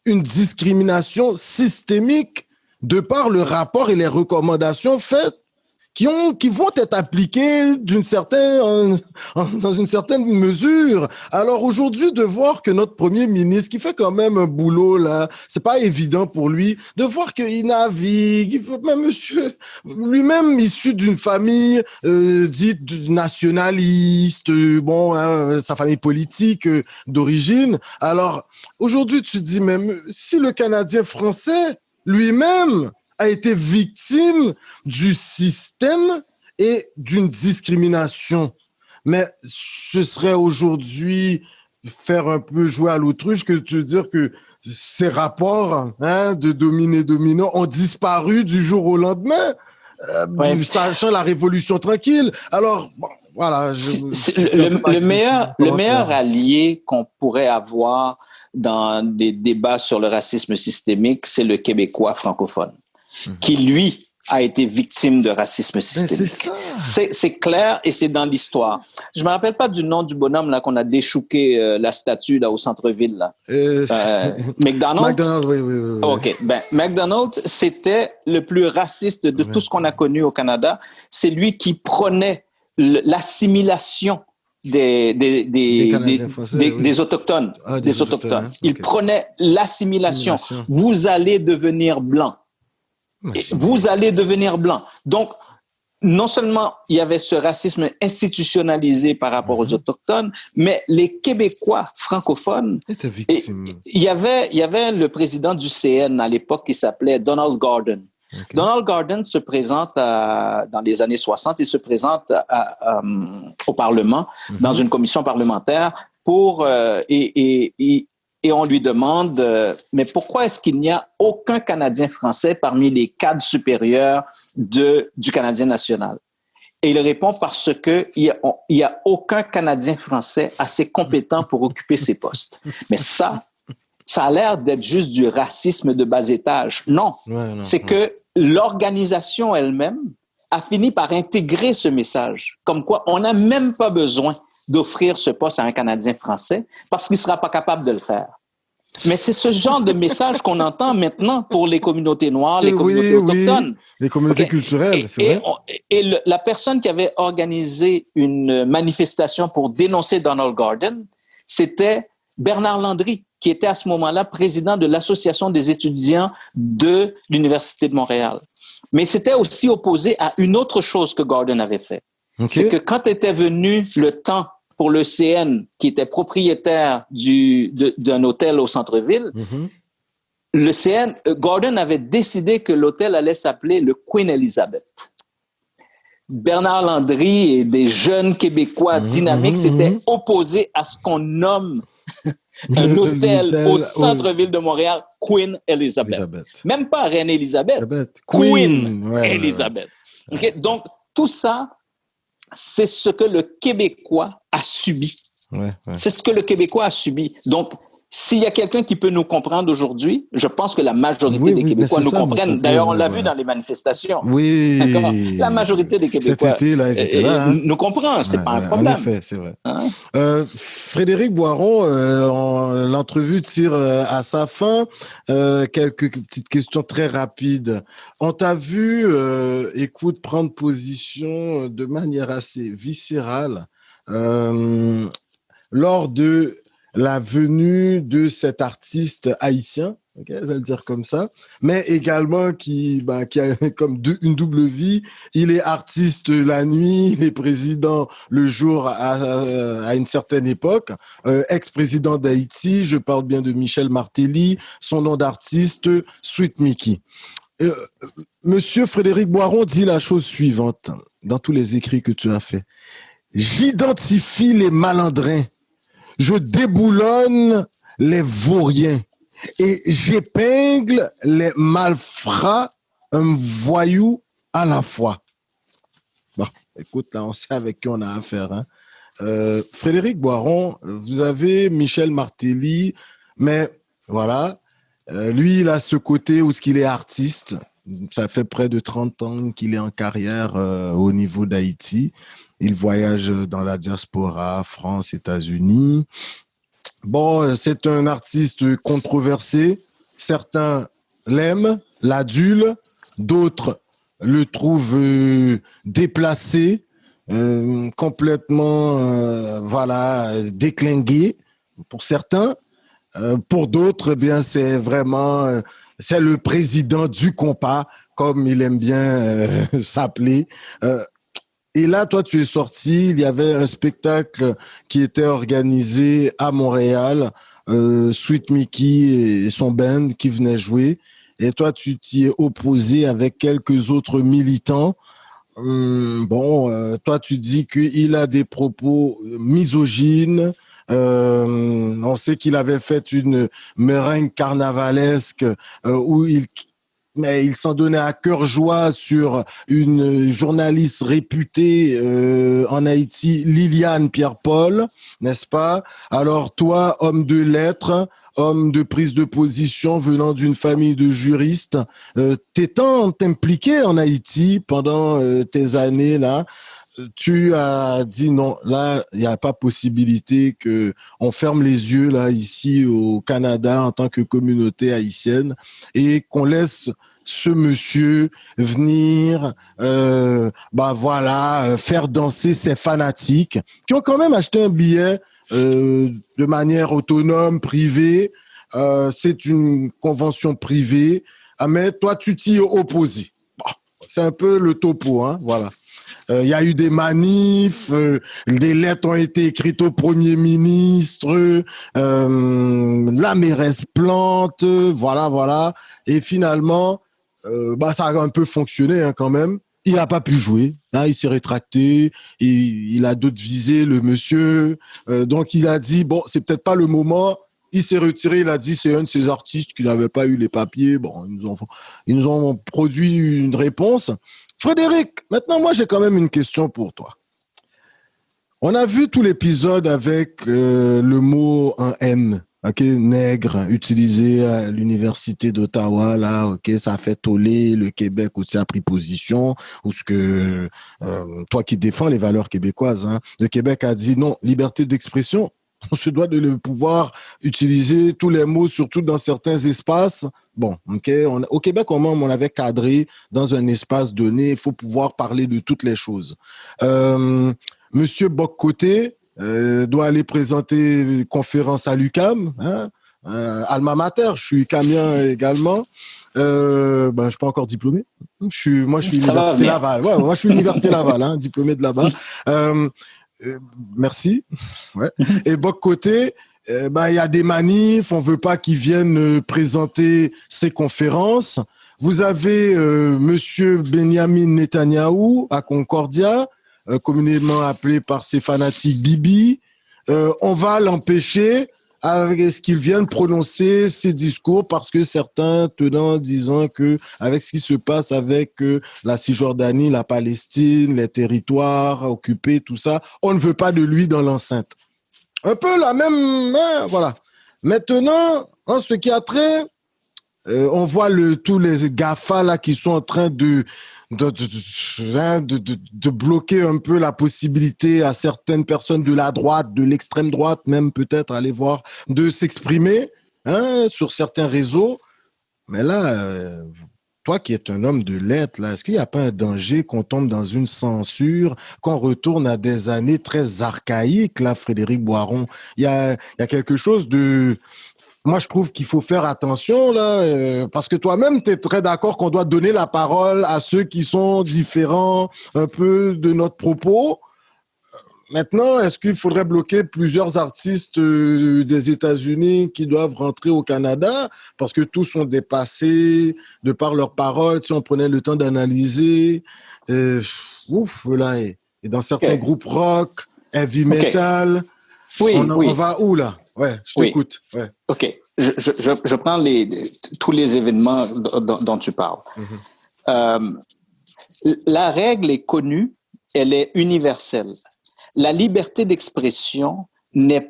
une discrimination systémique de par le rapport et les recommandations faites qui vont être appliquées dans une certaine mesure. Alors aujourd'hui, de voir que notre premier ministre, qui fait quand même un boulot là, c'est pas évident pour lui, de voir qu'il navigue, même monsieur, lui-même issu d'une famille dite nationaliste, sa famille politique d'origine. Alors aujourd'hui, tu te dis même si le Canadien français lui-même a été victime du système et d'une discrimination. Mais ce serait aujourd'hui faire un peu jouer à l'autruche que de dire que ces rapports de dominé-dominant ont disparu du jour au lendemain, sachant la Révolution tranquille. Alors, bon, voilà. Le meilleur allié qu'on pourrait avoir dans des débats sur le racisme systémique, c'est le Québécois francophone. Qui, lui, a été victime de racisme systémique. C'est clair et c'est dans l'histoire. Je me rappelle pas du nom du bonhomme là qu'on a déchouqué la statue là au centre-ville là. McDonald. McDonald, oui. OK. McDonald, c'était le plus raciste de tout ce qu'on a connu au Canada. C'est lui qui prônait l'assimilation des autochtones. Des autochtones. Il prenait l'assimilation. Vous allez devenir blanc. Vous allez devenir blanc. Donc, non seulement il y avait ce racisme institutionnalisé par rapport aux Autochtones, mais les Québécois francophones, il y avait le président du CN à l'époque qui s'appelait Donald Gordon. Okay. Donald Gordon se présente dans les années 60, il se présente au Parlement, dans une commission parlementaire et on lui demande mais pourquoi est-ce qu'il n'y a aucun Canadien français parmi les cadres supérieurs du Canadien national? Et il répond parce que il y a aucun Canadien français assez compétent pour occuper ces postes. Mais ça a l'air d'être juste du racisme de bas étage. Non, c'est que l'organisation elle-même a fini par intégrer ce message, comme quoi on n'a même pas besoin d'offrir ce poste à un Canadien français parce qu'il ne sera pas capable de le faire. Mais c'est ce genre de message qu'on entend maintenant pour les communautés noires, les communautés autochtones. Les communautés culturelles, c'est vrai. Et la personne qui avait organisé une manifestation pour dénoncer Donald Gordon, c'était Bernard Landry, qui était à ce moment-là président de l'Association des étudiants de l'Université de Montréal. Mais c'était aussi opposé à une autre chose que Gordon avait fait. Okay. C'est que quand était venu le temps pour le CN, qui était propriétaire d'un hôtel au centre-ville, le CN, Gordon avait décidé que l'hôtel allait s'appeler le Queen Elizabeth. Bernard Landry et des jeunes Québécois dynamiques s'étaient opposés à ce qu'on nomme un hôtel au centre-ville de Montréal, Queen Elizabeth. Même pas Reine Elizabeth, Queen Elizabeth. Okay? Donc, tout ça, c'est ce que le Québécois a subi. C'est ce que le Québécois a subi. Donc, s'il y a quelqu'un qui peut nous comprendre aujourd'hui, je pense que la majorité des Québécois nous comprennent. D'ailleurs, on l'a vu dans les manifestations. Oui. D'accord? La majorité des Québécois nous comprend. C'est pas un problème. En effet, c'est vrai. Frédéric Boiron, l'entrevue tire à sa fin. Quelques petites questions très rapides. On t'a vu, prendre position de manière assez viscérale lors de la venue de cet artiste haïtien, je vais le dire comme ça, mais également qui a comme une double vie. Il est artiste la nuit, il est président le jour à une certaine époque, ex-président d'Haïti, je parle bien de Michel Martelly, son nom d'artiste, Sweet Mickey. Monsieur Frédéric Boiron dit la chose suivante dans tous les écrits que tu as faits. J'identifie les malandrins, je déboulonne les vauriens et j'épingle les malfrats, un voyou à la fois. Bon, écoute, là, on sait avec qui on a affaire. Hein. Frédéric Boiron, vous avez Michel Martelly, mais voilà, lui, il a ce côté où il est artiste. Ça fait près de 30 ans qu'il est en carrière au niveau d'Haïti. Il voyage dans la diaspora, France, États-Unis. Bon, c'est un artiste controversé. Certains l'aiment, l'adulent. D'autres le trouvent déplacé, complètement, déclingué. Pour certains. Pour d'autres, c'est vraiment... c'est le président du compas, comme il aime bien s'appeler. Et là, toi, tu es sorti, il y avait un spectacle qui était organisé à Montréal, Sweet Mickey et son band qui venaient jouer. Et toi, tu t'y es opposé avec quelques autres militants. Toi, tu dis qu'il a des propos misogynes. On sait qu'il avait fait une meringue carnavalesque où il s'en donnait à cœur joie sur une journaliste réputée en Haïti, Liliane Pierre-Paul, n'est-ce pas? Alors toi, homme de lettres, homme de prise de position venant d'une famille de juristes, t'étant impliqué en Haïti pendant tes années là, tu as dit non, là, il n'y a pas possibilité que on ferme les yeux là ici au Canada en tant que communauté haïtienne et qu'on laisse ce monsieur venir, faire danser ces fanatiques qui ont quand même acheté un billet de manière autonome, privée. C'est une convention privée. Ah, mais toi, tu t'y es opposé. Bon, c'est un peu le topo, hein, voilà. Il y a eu des manifs, des lettres ont été écrites au Premier ministre, la mairesse Plante, voilà. Et finalement, ça a un peu fonctionné hein, quand même. Il n'a pas pu jouer. Hein, il s'est rétracté. Il a d'autres visées, le monsieur. Donc, il a dit, bon, c'est peut-être pas le moment. Il s'est retiré. Il a dit, c'est un de ces artistes qui n'avait pas eu les papiers. Bon, ils nous ont produit une réponse. Frédéric, maintenant, moi, j'ai quand même une question pour toi. On a vu tout l'épisode avec le mot en N. OK, nègre, utilisé à l'université d'Ottawa, là, OK, ça a fait toller, le Québec aussi a pris position, ou ce que, toi qui défends les valeurs québécoises, hein, le Québec a dit non, liberté d'expression, on se doit de le pouvoir utiliser tous les mots, surtout dans certains espaces. Bon, OK, au Québec, on avait cadré dans un espace donné, il faut pouvoir parler de toutes les choses. Monsieur Boccoté, doit aller présenter une conférence à l'UQAM, hein, alma mater, je suis UQAMien également. Je suis pas encore diplômé. Moi, je suis Université Laval. Ouais, moi, je suis Université Laval, hein, diplômé de là-bas. Merci. Ouais. Et Boccoté, il y a des manifs, on veut pas qu'ils viennent présenter ces conférences. Vous avez Monsieur Benjamin Netanyahou à Concordia, communément appelé par ses fanatiques Bibi. On va l'empêcher avec ce qu'il vient de prononcer ses discours parce que certains tenants disant que avec ce qui se passe avec la Cisjordanie, la Palestine, les territoires occupés, tout ça, on ne veut pas de lui dans l'enceinte. Un peu la même, hein, voilà. Maintenant, en ce qui a trait, on voit tous les GAFA là qui sont en train de bloquer un peu la possibilité à certaines personnes de la droite, de l'extrême droite, même peut-être aller voir, de s'exprimer hein, sur certains réseaux. Mais là, toi qui es un homme de lettres, là, est-ce qu'il n'y a pas un danger qu'on tombe dans une censure, qu'on retourne à des années très archaïques, là, Frédéric Boiron? Il y a quelque chose de... Moi, je trouve qu'il faut faire attention, là, parce que toi-même, tu es très d'accord qu'on doit donner la parole à ceux qui sont différents un peu de notre propos. Maintenant, est-ce qu'il faudrait bloquer plusieurs artistes des États-Unis qui doivent rentrer au Canada parce que tous sont dépassés de par leurs paroles, si on prenait le temps d'analyser. Là, et dans certains groupes rock, heavy metal... On va où, là? Ouais, je t'écoute. Ouais. OK. Je prends tous les événements dont tu parles. La règle est connue, elle est universelle. La liberté d'expression ne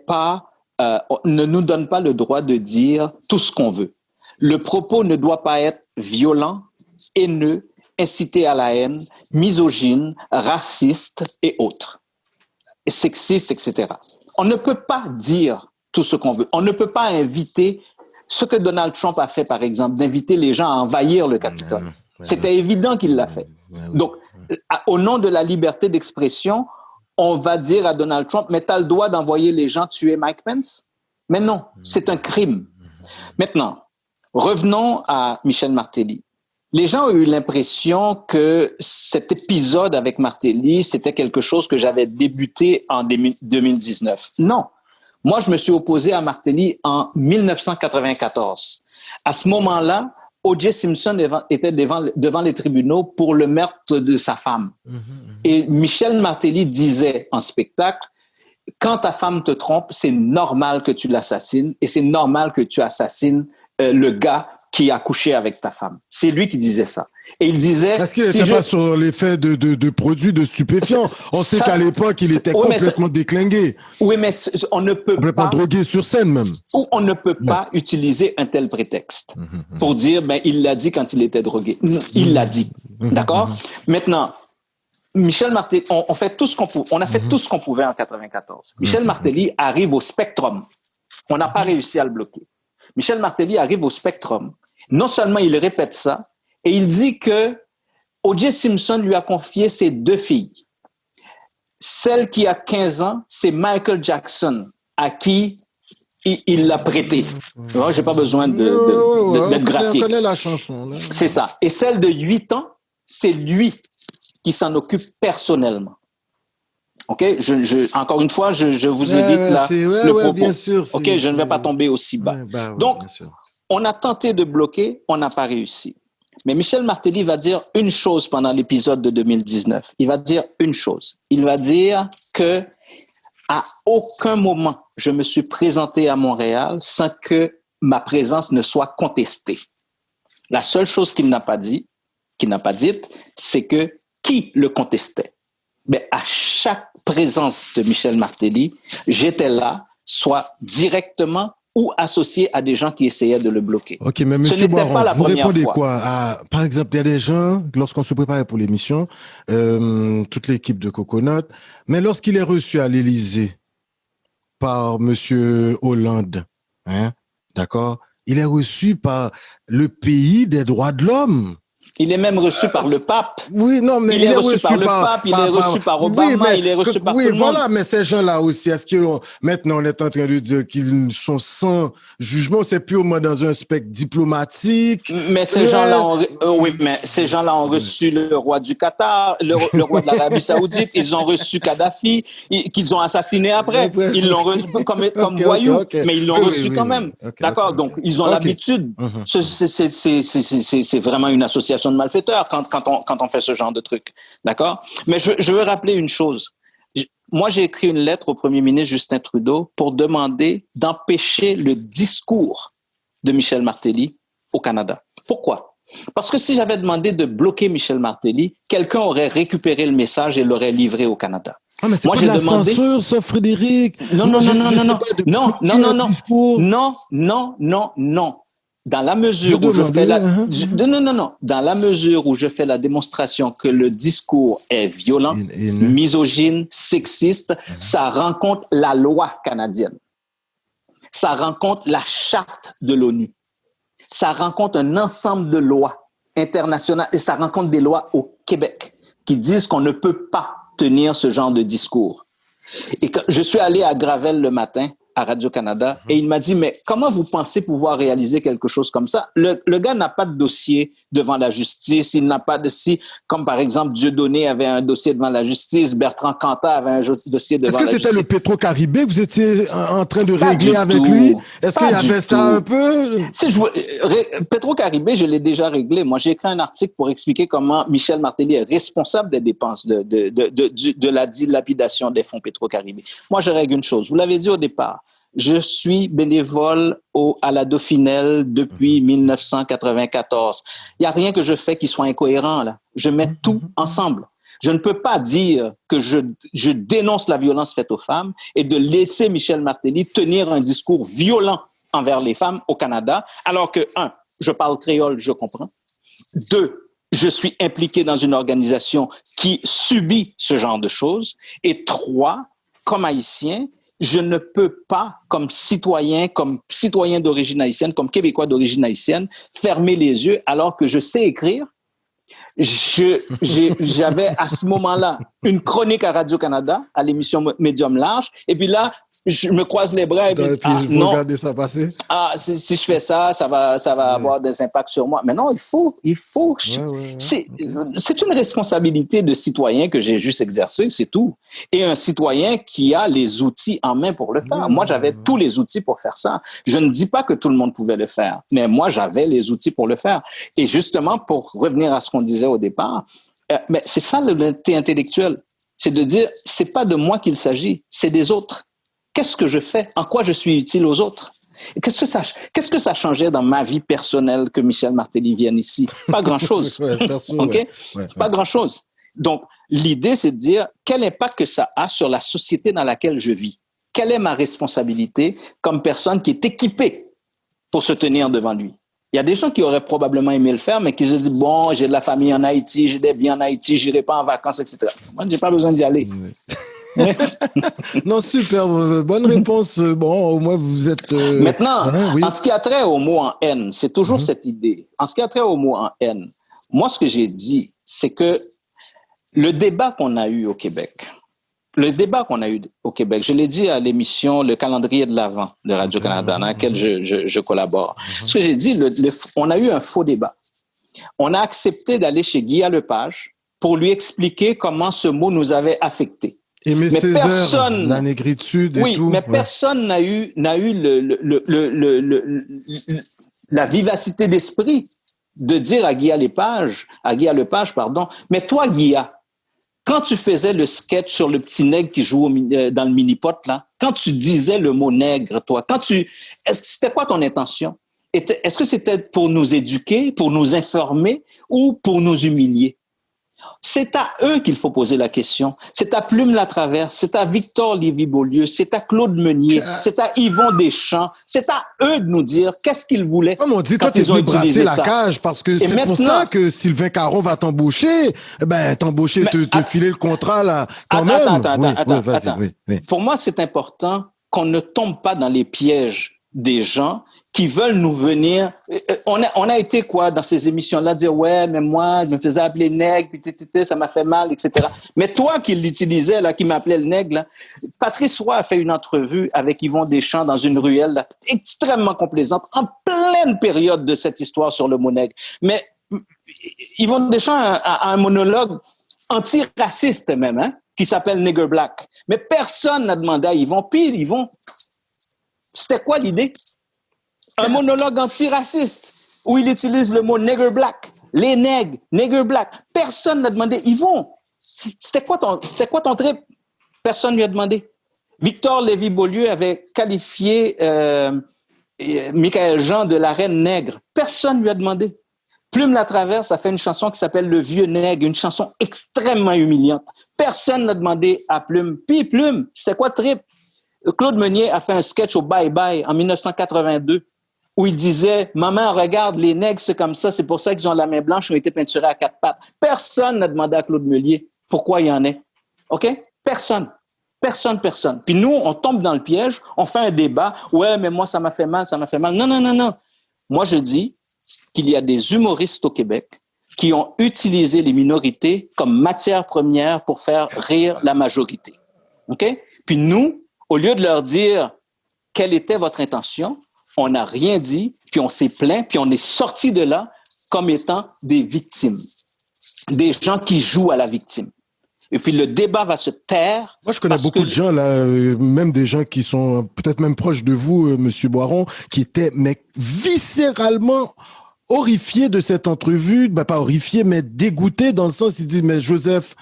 nous donne pas le droit de dire tout ce qu'on veut. Le propos ne doit pas être violent, haineux, incité à la haine, misogyne, raciste et autres, sexiste, etc. On ne peut pas dire tout ce qu'on veut. On ne peut pas inviter ce que Donald Trump a fait, par exemple, d'inviter les gens à envahir le Capitole. C'était évident qu'il l'a fait. Donc, au nom de la liberté d'expression, on va dire à Donald Trump, mais tu as le droit d'envoyer les gens tuer Mike Pence? Mais non, c'est un crime. Maintenant, revenons à Michel Martelly. Les gens ont eu l'impression que cet épisode avec Martelly, c'était quelque chose que j'avais débuté en 2019. Non. Moi, je me suis opposé à Martelly en 1994. À ce moment-là, O.J. Simpson était devant les tribunaux pour le meurtre de sa femme. Et Michel Martelly disait en spectacle, quand ta femme te trompe, c'est normal que tu l'assassines et c'est normal que tu assassines le gars qui a couché avec ta femme. C'est lui qui disait ça. Et il disait... Est-ce qu'il n'était pas sur l'effet de produits, de stupéfiants? On sait qu'à l'époque, il était complètement déclingué. Oui, mais on ne peut complètement pas... drogué sur scène, même. Ou on ne peut pas utiliser un tel prétexte pour dire, il l'a dit quand il était drogué. Il l'a dit. D'accord? Maintenant, Michel Martelly, on fait tout ce qu'on pouvait. On a fait tout ce qu'on pouvait en 94. Michel Martelly arrive au Spectrum. On n'a pas réussi à le bloquer. Michel Martelly arrive au Spectrum. Non seulement il répète ça, et il dit que O.J. Simpson lui a confié ses 2 filles. Celle qui a 15 ans, c'est Michael Jackson, à qui il l'a prêté. Je n'ai pas besoin d'être graphique. On connaît la chanson. Là. C'est ça. Et celle de 8 ans, c'est lui qui s'en occupe personnellement. OK? Encore une fois, je vous évite là le propos. Bien sûr, OK, je ne vais pas tomber aussi bas. Donc, on a tenté de bloquer, on n'a pas réussi. Mais Michel Martelly va dire une chose pendant l'épisode de 2019. Il va dire une chose. Il va dire que à aucun moment je me suis présenté à Montréal sans que ma présence ne soit contestée. La seule chose qu'il n'a pas dite, c'est que qui le contestait. Mais à chaque présence de Michel Martelly, j'étais là, soit directement ou associé à des gens qui essayaient de le bloquer. OK, mais M. Boiron, vous répondez quoi par exemple, il y a des gens, lorsqu'on se préparait pour l'émission, toute l'équipe de Coconut, mais lorsqu'il est reçu à l'Élysée par M. Hollande, hein, d'accord, il est reçu par le pays des droits de l'homme. Il est même reçu par le pape. Oui, non, mais il est reçu par le pape, il est reçu par Obama, il est reçu par tout le monde. Oui, voilà, mais ces gens-là aussi, est-ce que maintenant on est en train de dire qu'ils sont sans jugement, c'est purement dans un spectre diplomatique? Mais ces gens-là ont reçu le roi du Qatar, le roi de l'Arabie Saoudite, ils ont reçu Kadhafi, qu'ils ont assassiné après. Ils l'ont reçu comme voyou, mais ils l'ont reçu quand même. D'accord, donc ils ont l'habitude. C'est vraiment une association de malfaiteurs quand on fait ce genre de truc. D'accord? Mais je veux rappeler une chose. Moi, j'ai écrit une lettre au premier ministre Justin Trudeau pour demander d'empêcher le discours de Michel Martelly au Canada. Pourquoi? Parce que si j'avais demandé de bloquer Michel Martelly, quelqu'un aurait récupéré le message et l'aurait livré au Canada. Ah, mais c'est pas de la censure, ça, Frédéric. Non. Dans la mesure où je fais dans la mesure où je fais la démonstration que le discours est violent, misogyne, sexiste, ça rencontre la loi canadienne. Ça rencontre la charte de l'ONU. Ça rencontre un ensemble de lois internationales et ça rencontre des lois au Québec qui disent qu'on ne peut pas tenir ce genre de discours. Et quand je suis allé à Gravel le matin, à Radio-Canada, et il m'a dit, mais comment vous pensez pouvoir réaliser quelque chose comme ça? Le gars n'a pas de dossier devant la justice, il n'a pas de comme par exemple Dieudonné avait un dossier devant la justice, Bertrand Cantat avait un dossier devant la justice. Est-ce que c'était le Petro-Caribé que vous étiez en train de régler avec lui? Est-ce qu'il y avait ça un peu? Petro-Caribé, je l'ai déjà réglé. Moi, j'ai écrit un article pour expliquer comment Michel Martelly est responsable des dépenses de la dilapidation des fonds Petro-Caribé. Moi, je règle une chose. Vous l'avez dit au départ. Je suis bénévole à la Dauphinelle depuis 1994. Il n'y a rien que je fais qui soit incohérent, là. Je mets tout ensemble. Je ne peux pas dire que je dénonce la violence faite aux femmes et de laisser Michel Martelly tenir un discours violent envers les femmes au Canada, alors que, 1, je parle créole, je comprends. 2, je suis impliqué dans une organisation qui subit ce genre de choses. Et 3, comme haïtien, je ne peux pas, comme citoyen d'origine haïtienne, comme Québécois d'origine haïtienne, fermer les yeux alors que je sais écrire. J'avais à ce moment-là une chronique à Radio-Canada, à l'émission Médium Large, et puis là, je me croise les bras et puis non. Regardez ça passer. Si je fais ça, ça va avoir des impacts sur moi. Mais non, il faut. C'est une responsabilité de citoyen que j'ai juste exercée, c'est tout. Et un citoyen qui a les outils en main pour le faire. Moi, j'avais tous les outils pour faire ça. Je ne dis pas que tout le monde pouvait le faire, mais moi, j'avais les outils pour le faire. Et justement, pour revenir à ce qu'on disait au départ, mais c'est ça l'honnêteté intellectuelle. C'est de dire, c'est pas de moi qu'il s'agit, c'est des autres. Qu'est-ce que je fais? En quoi je suis utile aux autres? Qu'est-ce que ça changeait dans ma vie personnelle que Michel Martelly vienne ici? Pas grand-chose. Pas grand-chose. Donc, l'idée, c'est de dire quel impact que ça a sur la société dans laquelle je vis. Quelle est ma responsabilité comme personne qui est équipée pour se tenir devant lui? Il y a des gens qui auraient probablement aimé le faire, mais qui se disent, bon, j'ai de la famille en Haïti, j'ai des biens en Haïti, j'irai pas en vacances, etc. Moi, j'ai pas besoin d'y aller. Non, super, bonne réponse. Bon, au moins, vous êtes... Maintenant, en ce qui a trait au mot en haine, c'est toujours cette idée. En ce qui a trait au mot en haine, moi, ce que j'ai dit, c'est que le débat qu'on a eu au Québec, je l'ai dit à l'émission Le calendrier de l'Avent de Radio-Canada, dans laquelle je collabore. Ce que j'ai dit, on a eu un faux débat. On a accepté d'aller chez Guy Lepage pour lui expliquer comment ce mot nous avait affectés. Mais personne, la négritude et tout. Oui, mais personne n'a eu la vivacité d'esprit de dire à Guy Lepage, mais toi, Guilla, quand tu faisais le sketch sur le petit nègre qui joue dans le mini-pot, là, quand tu disais le mot nègre, toi, c'était quoi ton intention? Est-ce que c'était pour nous éduquer, pour nous informer ou pour nous humilier? C'est à eux qu'il faut poser la question. C'est à Plume Latraverse, c'est à Victor Lévy-Beaulieu, c'est à Claude Meunier, c'est à Yvon Deschamps. C'est à eux de nous dire qu'est-ce qu'ils voulaient. Comme on dit, toi, t'es venu brasser la cage parce que c'est pour ça que Sylvain Caron va t'embaucher. Te filer le contrat là, quand même. Attends. Oui. Pour moi, c'est important qu'on ne tombe pas dans les pièges des gens qui veulent nous venir. On a été quoi dans ces émissions-là, dire ouais, mais moi, je me faisais appeler nègre, puis ça m'a fait mal, etc. Mais toi qui l'utilisais, là, qui m'appelait le nègre, là, Patrice Roy a fait une entrevue avec Yvon Deschamps dans une ruelle là, extrêmement complaisante, en pleine période de cette histoire sur le mot nègre. Mais Yvon Deschamps a un monologue antiraciste même, hein, qui s'appelle Nigger Black. Mais personne n'a demandé à Yvon, puis Yvon, c'était quoi l'idée? Un monologue antiraciste où il utilise le mot nigger black, les nègres, nigger black. Personne n'a demandé. Yvon, c'était quoi ton trip? Personne ne lui a demandé. Victor Lévy-Beaulieu avait qualifié Michael Jean de la reine nègre. Personne ne lui a demandé. Plume Latraverse a fait une chanson qui s'appelle Le Vieux Nègre, une chanson extrêmement humiliante. Personne n'a demandé à Plume. Puis Plume, c'était quoi le trip? Claude Meunier a fait un sketch au Bye Bye en 1982 où il disait « Maman, regarde, les nègres, c'est comme ça, c'est pour ça qu'ils ont la main blanche, ils ont été peinturés à 4 pattes. » Personne n'a demandé à Claude Meunier pourquoi il y en est. OK? Personne. Puis nous, on tombe dans le piège, on fait un débat. « Ouais, mais moi, ça m'a fait mal. » Non. Moi, je dis qu'il y a des humoristes au Québec qui ont utilisé les minorités comme matière première pour faire rire la majorité. OK? Puis nous, au lieu de leur dire quelle était votre intention, on n'a rien dit, puis on s'est plaint, puis on est sorti de là comme étant des victimes, des gens qui jouent à la victime. Et puis le débat va se taire. Moi, je connais beaucoup de gens là, même des gens qui sont peut-être même proches de vous, Monsieur Boiron, qui étaient viscéralement horrifiés de cette entrevue, pas horrifiés, mais dégoûtés dans le sens, ils disent, mais Joseph,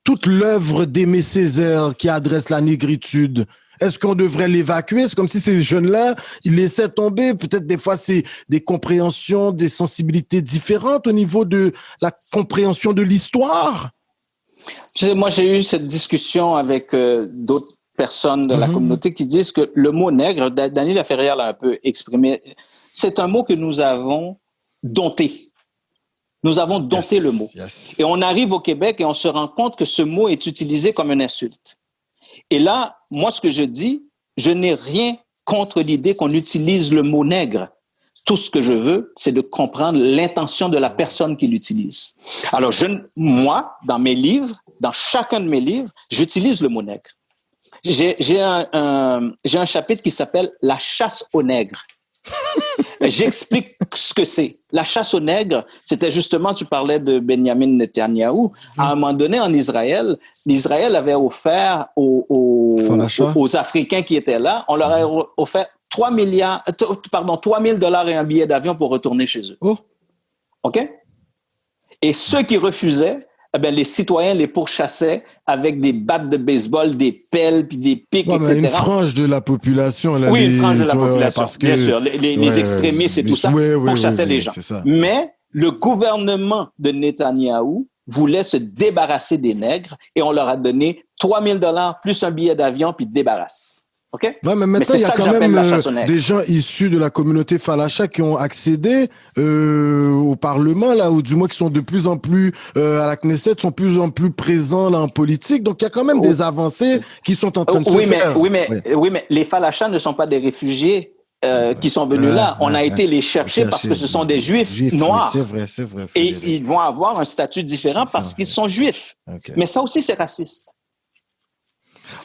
toute l'œuvre d'Aimé Césaire qui adresse la négritude, est-ce qu'on devrait l'évacuer? C'est comme si ces jeunes-là, ils laissaient tomber. Peut-être des fois, c'est des compréhensions, des sensibilités différentes au niveau de la compréhension de l'histoire. Moi, j'ai eu cette discussion avec d'autres personnes de la communauté qui disent que le mot nègre, Daniel Laferrière l'a un peu exprimé, c'est un mot que nous avons dompté. Nous avons dompté le mot. Et on arrive au Québec et on se rend compte que ce mot est utilisé comme une insulte. Et là, moi, ce que je dis, je n'ai rien contre l'idée qu'on utilise le mot nègre. Tout ce que je veux, c'est de comprendre l'intention de la personne qui l'utilise. Alors, moi, dans mes livres, dans chacun de mes livres, j'utilise le mot nègre. J'ai un chapitre qui s'appelle « La chasse aux nègres ». J'explique ce que c'est. La chasse aux nègres, c'était justement, tu parlais de Benjamin Netanyahou. À un moment donné, en Israël, l'Israël avait offert aux Africains qui étaient là, on leur a offert $3 000 et un billet d'avion pour retourner chez eux. Oh. OK? Et ceux qui refusaient, les citoyens les pourchassaient avec des battes de baseball, des pelles, puis des pics, etc. Une frange de la population. Là, une frange de la population, parce que, bien sûr. Les extrémistes et tout ça pourchassaient les gens. Mais le gouvernement de Netanyahou voulait se débarrasser des nègres et on leur a donné $3 000 plus un billet d'avion, puis débarrasse. Okay? Ouais, mais maintenant, il y a quand même des gens issus de la communauté Falacha qui ont accédé au Parlement, là, ou du moins qui sont de plus en plus à la Knesset, sont de plus en plus présents là, en politique. Donc, il y a quand même des avancées qui sont en train de se faire. Oui, mais les Falachas ne sont pas des réfugiés qui sont venus là. On a été les chercher parce que ce sont des Juifs noirs. C'est vrai. Et ils vont avoir un statut différent parce qu'ils sont Juifs. Okay. Mais ça aussi, c'est raciste.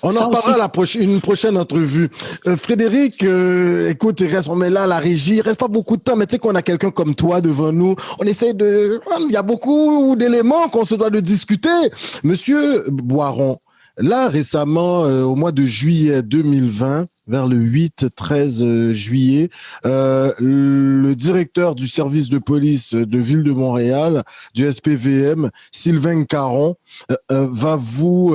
On en reparlera une prochaine entrevue. Frédéric, écoute, on met là la régie. Il reste pas beaucoup de temps, mais tu sais qu'on a quelqu'un comme toi devant nous. On essaie de... Il y a beaucoup d'éléments qu'on se doit de discuter. Monsieur Boiron, là, récemment, au mois de juillet 2020, vers le 8-13 juillet, le directeur du service de police de Ville de Montréal, du SPVM, Sylvain Caron, va vous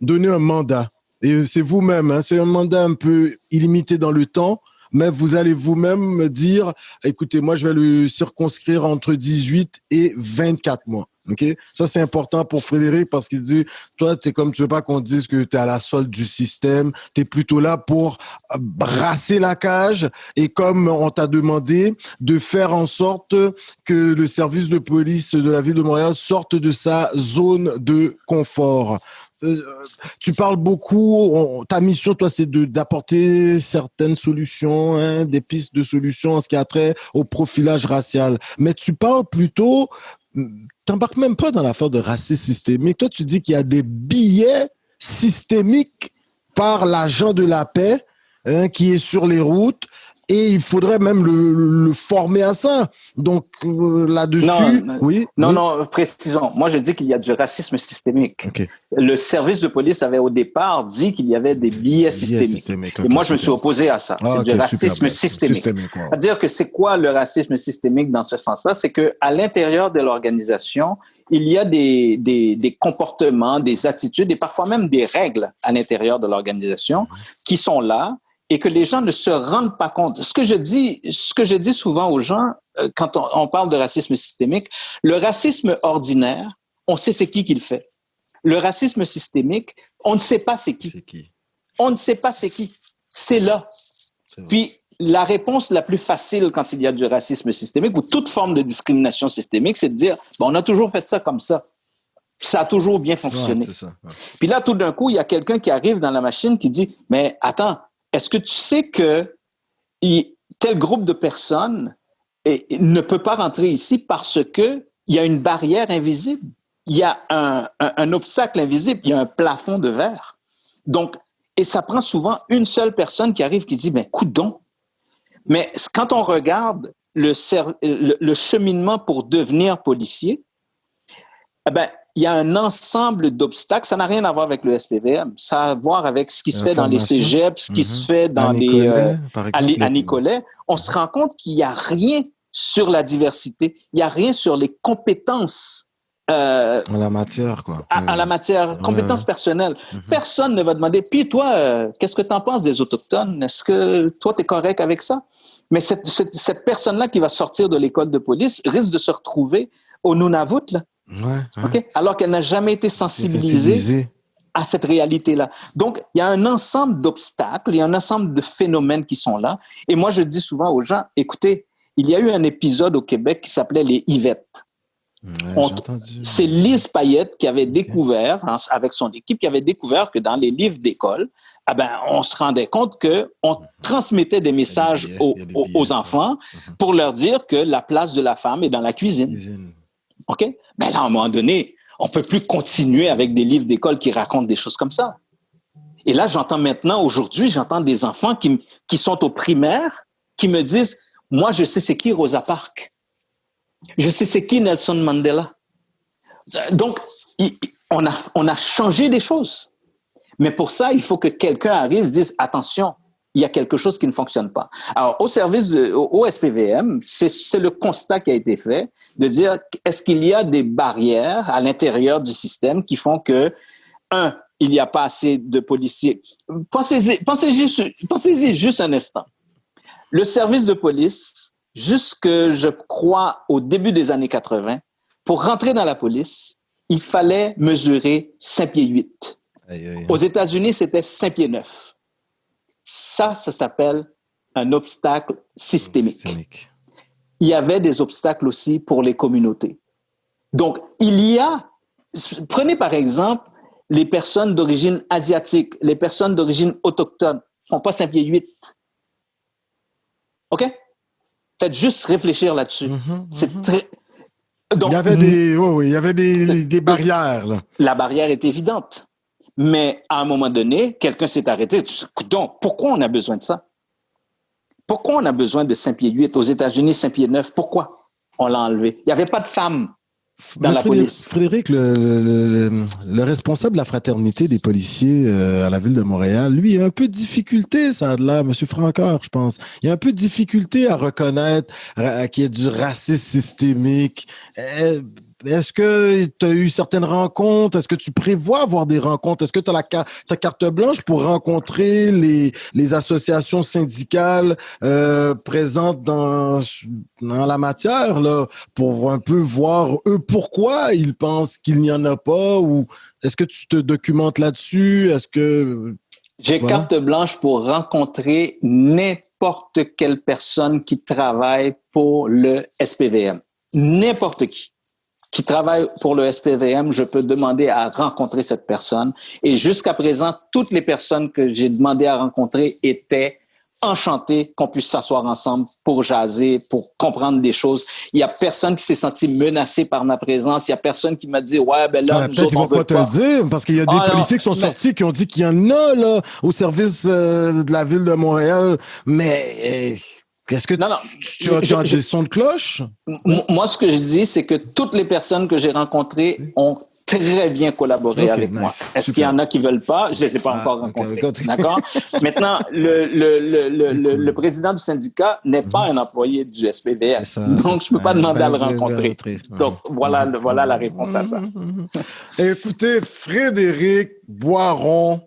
donner un mandat. Et c'est vous-même, hein, c'est un mandat un peu illimité dans le temps, mais vous allez vous-même me dire, écoutez, moi, je vais le circonscrire entre 18 et 24 mois. OK? Ça, c'est important pour Frédéric parce qu'il se dit, toi, t'es comme, tu veux pas qu'on dise que t'es à la solde du système. T'es plutôt là pour brasser la cage et comme on t'a demandé de faire en sorte que le service de police de la Ville de Montréal sorte de sa zone de confort. Tu parles beaucoup, ta mission, toi, c'est d'apporter certaines solutions, hein, des pistes de solutions en ce qui a trait au profilage racial. Mais tu parles plutôt, t'embarques même pas dans l'affaire de racisme systémique. Toi, tu dis qu'il y a des billets systémiques par l'agent de la paix, hein, qui est sur les routes. Et il faudrait même le former à ça. Donc, là-dessus, oui. Non, précisons. Moi, je dis qu'il y a du racisme systémique. Okay. Le service de police avait au départ dit qu'il y avait des biais systémiques. Okay, et moi, je me suis opposé à ça. C'est du racisme systémique. C'est-à-dire que c'est quoi le racisme systémique dans ce sens-là? C'est qu'à l'intérieur de l'organisation, il y a des comportements, des attitudes et parfois même des règles à l'intérieur de l'organisation qui sont là et que les gens ne se rendent pas compte. Ce que je dis souvent aux gens, quand on parle de racisme systémique, le racisme ordinaire, on sait c'est qui le fait. Le racisme systémique, on ne sait pas c'est qui. On ne sait pas c'est qui. C'est là. Puis, la réponse la plus facile quand il y a du racisme systémique ou toute forme de discrimination systémique, c'est de dire, on a toujours fait ça comme ça. Ça a toujours bien fonctionné. Ouais, ça. Ouais. Puis là, tout d'un coup, il y a quelqu'un qui arrive dans la machine qui dit, mais attends, est-ce que tu sais que tel groupe de personnes ne peut pas rentrer ici parce qu'il y a une barrière invisible? Il y a un obstacle invisible, il y a un plafond de verre. Donc, et ça prend souvent une seule personne qui arrive qui dit, ben, coudonc. Mais quand on regarde le cheminement pour devenir policier, eh ben, il y a un ensemble d'obstacles. Ça n'a rien à voir avec le SPVM. Ça a à voir avec ce qui se fait dans les cégeps, ce qui se fait dans à Nicolet. On se rend compte qu'il n'y a rien sur la diversité. Il n'y a rien sur les compétences. En la matière, quoi. En la matière, compétences personnelles. Personne ne va demander, puis toi, qu'est-ce que tu en penses des Autochtones? Est-ce que toi, tu es correct avec ça? Mais cette personne-là qui va sortir de l'école de police risque de se retrouver au Nunavut, là. Ouais. Okay? Alors qu'elle n'a jamais été sensibilisée à cette réalité-là. Donc, il y a un ensemble d'obstacles, il y a un ensemble de phénomènes qui sont là. Et moi, je dis souvent aux gens, écoutez, il y a eu un épisode au Québec qui s'appelait les Yvettes. C'est Lise Payette qui avait découvert, avec son équipe, qui avait découvert que dans les livres d'école, on se rendait compte qu'on transmettait des messages aux enfants pour leur dire que la place de la femme est dans la cuisine. OK? Ben là, à un moment donné, on ne peut plus continuer avec des livres d'école qui racontent des choses comme ça. Et là, aujourd'hui, j'entends des enfants qui sont au primaire, qui me disent, moi, je sais c'est qui Rosa Parks. Je sais c'est qui Nelson Mandela. Donc, on a changé des choses. Mais pour ça, il faut que quelqu'un arrive et dise, attention, il y a quelque chose qui ne fonctionne pas. Alors, au SPVM, c'est le constat qui a été fait de dire, est-ce qu'il y a des barrières à l'intérieur du système qui font que, il n'y a pas assez de policiers. Pensez-y juste un instant. Le service de police, jusque, je crois, au début des années 80, pour rentrer dans la police, il fallait mesurer 5 pieds 8. Aux États-Unis, c'était 5 pieds 9. Ça s'appelle un obstacle systémique. Il y avait des obstacles aussi pour les communautés. Donc, prenez par exemple les personnes d'origine asiatique, les personnes d'origine autochtone, ne font pas 5 pieds 8. OK? Faites juste réfléchir là-dessus. C'est très... Donc, il y avait des barrières, là. La barrière est évidente. Mais à un moment donné, quelqu'un s'est arrêté. Donc, pourquoi on a besoin de ça? Pourquoi on a besoin de 5 pieds 8 aux États-Unis, 5 pieds 9? Pourquoi on l'a enlevé? Il n'y avait pas de femmes dans la police. Frédéric, le responsable de la fraternité des policiers à la ville de Montréal, lui, il a un peu de difficulté, ça a de l'air, M. Francoeur, je pense. Il a un peu de difficulté à reconnaître qu'il y a du racisme systémique. Est-ce que tu as eu certaines rencontres? Est-ce que tu prévois avoir des rencontres? Est-ce que tu as ta carte blanche pour rencontrer les associations syndicales présentes dans la matière, là, pour un peu voir eux pourquoi ils pensent qu'il n'y en a pas? Ou est-ce que tu te documentes là-dessus? Est-ce que... J'ai carte blanche pour rencontrer n'importe quelle personne qui travaille pour le SPVM. N'importe qui travaille pour le SPVM, je peux demander à rencontrer cette personne. Et jusqu'à présent, toutes les personnes que j'ai demandé à rencontrer étaient enchantées qu'on puisse s'asseoir ensemble pour jaser, pour comprendre des choses. Il n'y a personne qui s'est senti menacé par ma présence. Il n'y a personne qui m'a dit « Ouais, ben là, nous autres, on veut pas. » Peut-être qu'ils vont pas te le dire, parce qu'il y a des policiers qui sont sortis, qui ont dit qu'il y en a là au service de la ville de Montréal, mais... Est-ce que tu as des sons de cloche? Moi, ce que je dis, c'est que toutes les personnes que j'ai rencontrées ont très bien collaboré avec moi. Est-ce qu'il y en a qui veulent pas? Je les ai pas encore rencontrés. D'accord? Maintenant, le président du syndicat n'est pas un employé du SPVM. Donc, je peux pas demander à le rencontrer. Donc, voilà la réponse à ça. Écoutez, Frédéric Boiron,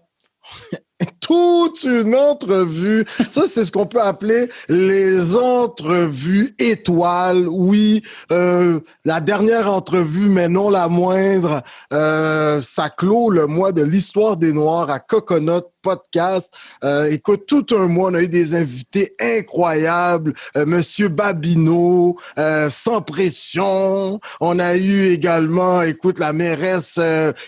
toute une entrevue. Ça, c'est ce qu'on peut appeler les entrevues étoiles. Oui, la dernière entrevue, mais non la moindre, ça clôt le mois de l'histoire des Noirs à Coconut Podcast. Écoute, tout un mois, on a eu des invités incroyables. Monsieur Babineau, Sans Pression. On a eu également, écoute, la mairesse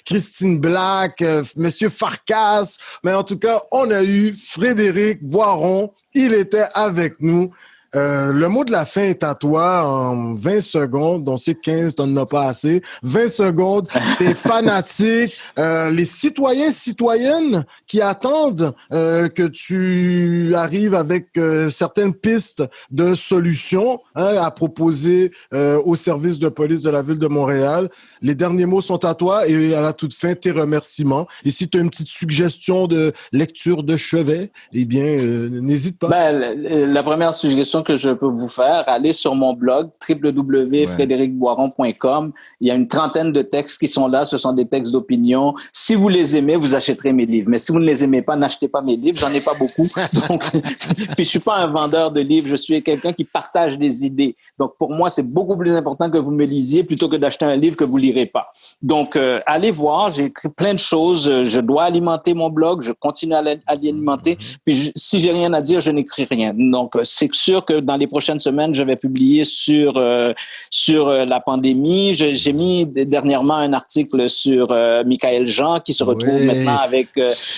Christine Black, Monsieur Farkas. Mais en tout cas, on a eu Frédéric Boiron. Il était avec nous. Le mot de la fin est à toi en 20 secondes. On sait que 15, t'en as pas assez. 20 secondes. T'es fanatique. Les citoyens, citoyennes qui attendent que tu arrives avec certaines pistes de solutions à proposer au service de police de la ville de Montréal. Les derniers mots sont à toi et à la toute fin, tes remerciements. Et si tu as une petite suggestion de lecture de chevet, eh bien, n'hésite pas. La première suggestion que je peux vous faire, allez sur mon blog www.frédéricboiron.com. Il y a une trentaine de textes qui sont là. Ce sont des textes d'opinion. Si vous les aimez, vous achèterez mes livres. Mais si vous ne les aimez pas, n'achetez pas mes livres. J'en ai pas beaucoup. Donc, puis je suis pas un vendeur de livres. Je suis quelqu'un qui partage des idées. Donc, pour moi, c'est beaucoup plus important que vous me lisiez plutôt que d'acheter un livre que vous lirez pas. Donc, allez voir. J'ai écrit plein de choses. Je dois alimenter mon blog. Je continue à l'alimenter. Puis, si j'ai rien à dire, je n'écris rien. Donc, c'est sûr que dans les prochaines semaines, je vais publier sur la pandémie. J'ai mis dernièrement un article sur Michaël Jean qui se retrouve maintenant avec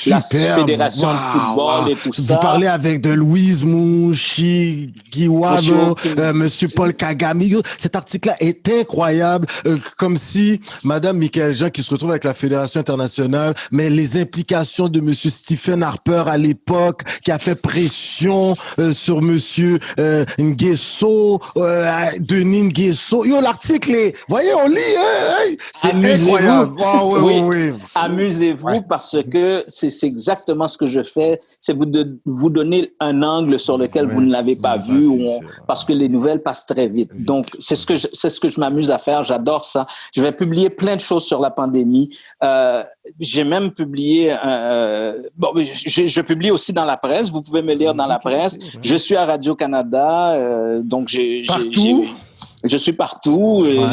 la Fédération de football et tout ça. Vous parlez avec de Louise Mushikiwabo, Monsieur Paul Kagame. Cet article-là est incroyable, comme si Madame Michaël Jean qui se retrouve avec la Fédération internationale, mais les implications de Monsieur Stephen Harper à l'époque, qui a fait pression sur Monsieur Nguesso, Denis Nguesso. Yo, l'article est... Voyez, on lit, hein? C'est incroyable. Oh, oui. Amusez-vous parce que c'est exactement ce que je fais. C'est vous donner un angle sur lequel vous ne l'avez pas vu parce que les nouvelles passent très vite. Donc, c'est ce que je m'amuse à faire. J'adore ça. Je vais publier plein de choses sur la pandémie. J'ai même publié... je publie aussi dans la presse. Vous pouvez me lire dans la presse. Je suis à Radio-Canada. Donc, je suis partout. Ouais.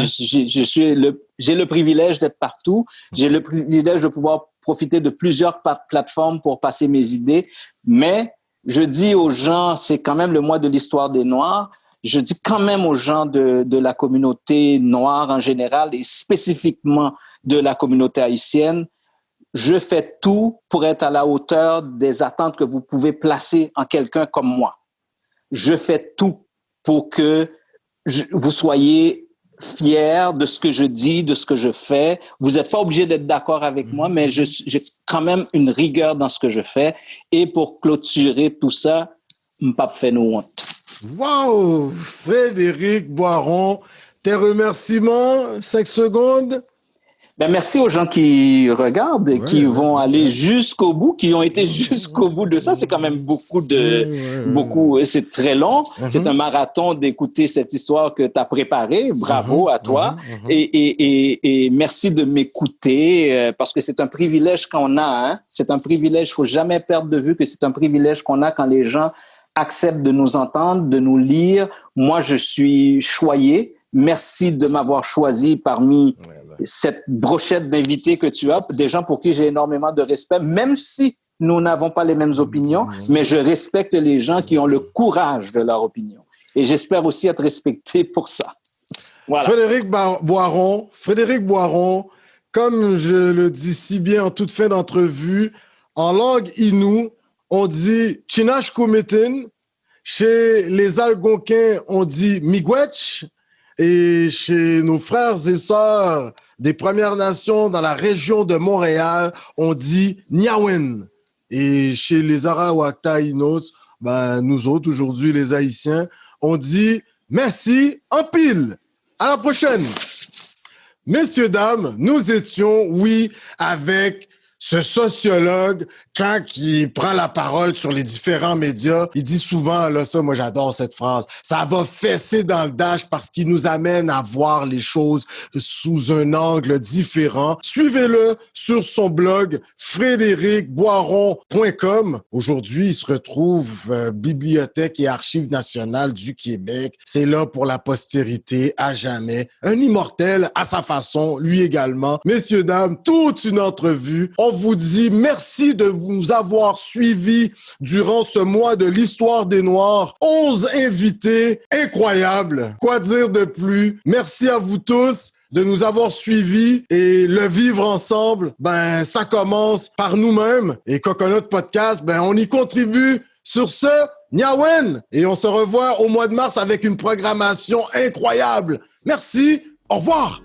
J'ai le privilège d'être partout. J'ai le privilège de pouvoir profiter de plusieurs plateformes pour passer mes idées. Mais je dis aux gens, c'est quand même le mois de l'histoire des Noirs. Je dis quand même aux gens de la communauté noire en général et spécifiquement de la communauté haïtienne, je fais tout pour être à la hauteur des attentes que vous pouvez placer en quelqu'un comme moi. Je fais tout pour que vous soyez fier de ce que je dis, de ce que je fais. Vous n'êtes pas obligé d'être d'accord avec moi, mais j'ai quand même une rigueur dans ce que je fais. Et pour clôturer tout ça, m'pas fait nous honte. Wow! Frédéric Boiron, tes remerciements, 5 secondes. Ben, merci aux gens qui regardent et qui vont aller jusqu'au bout, qui ont été jusqu'au bout de ça. C'est quand même beaucoup, c'est très long. C'est un marathon d'écouter cette histoire que tu as préparée. Bravo à toi. Et merci de m'écouter parce que c'est un privilège qu'on a, hein. C'est un privilège. Faut jamais perdre de vue que c'est un privilège qu'on a quand les gens acceptent de nous entendre, de nous lire. Moi, je suis choyé. Merci de m'avoir choisi parmi cette brochette d'invités que tu as, des gens pour qui j'ai énormément de respect, même si nous n'avons pas les mêmes opinions, mais je respecte les gens qui ont le courage de leur opinion. Et j'espère aussi être respecté pour ça. Voilà. Frédéric Boiron, comme je le dis si bien en toute fin d'entrevue, en langue Innu, on dit « Chinash Kumitin », chez les Algonquins, on dit « Miigwech », et chez nos frères et sœurs des Premières Nations dans la région de Montréal, on dit Niawen. Et chez les Arawakan-Inos, nous autres, aujourd'hui, les Haïtiens, on dit merci en pile. À la prochaine. Messieurs, dames, nous étions, avec ce sociologue, quand il prend la parole sur les différents médias, il dit souvent, là, ça, moi, j'adore cette phrase, ça va fesser dans le dash parce qu'il nous amène à voir les choses sous un angle différent. Suivez-le sur son blog frédéricboiron.com. Aujourd'hui, il se retrouve Bibliothèque et Archives nationales du Québec. C'est là pour la postérité à jamais. Un immortel à sa façon, lui également. Messieurs, dames, toute une entrevue. On vous dit merci de vous avoir suivis durant ce mois de l'histoire des Noirs. 11 invités incroyables. Quoi dire de plus? Merci à vous tous de nous avoir suivis et le vivre ensemble, ça commence par nous-mêmes. Et Coconut Podcast, on y contribue. Sur ce, Niawen! Et on se revoit au mois de mars avec une programmation incroyable. Merci, au revoir!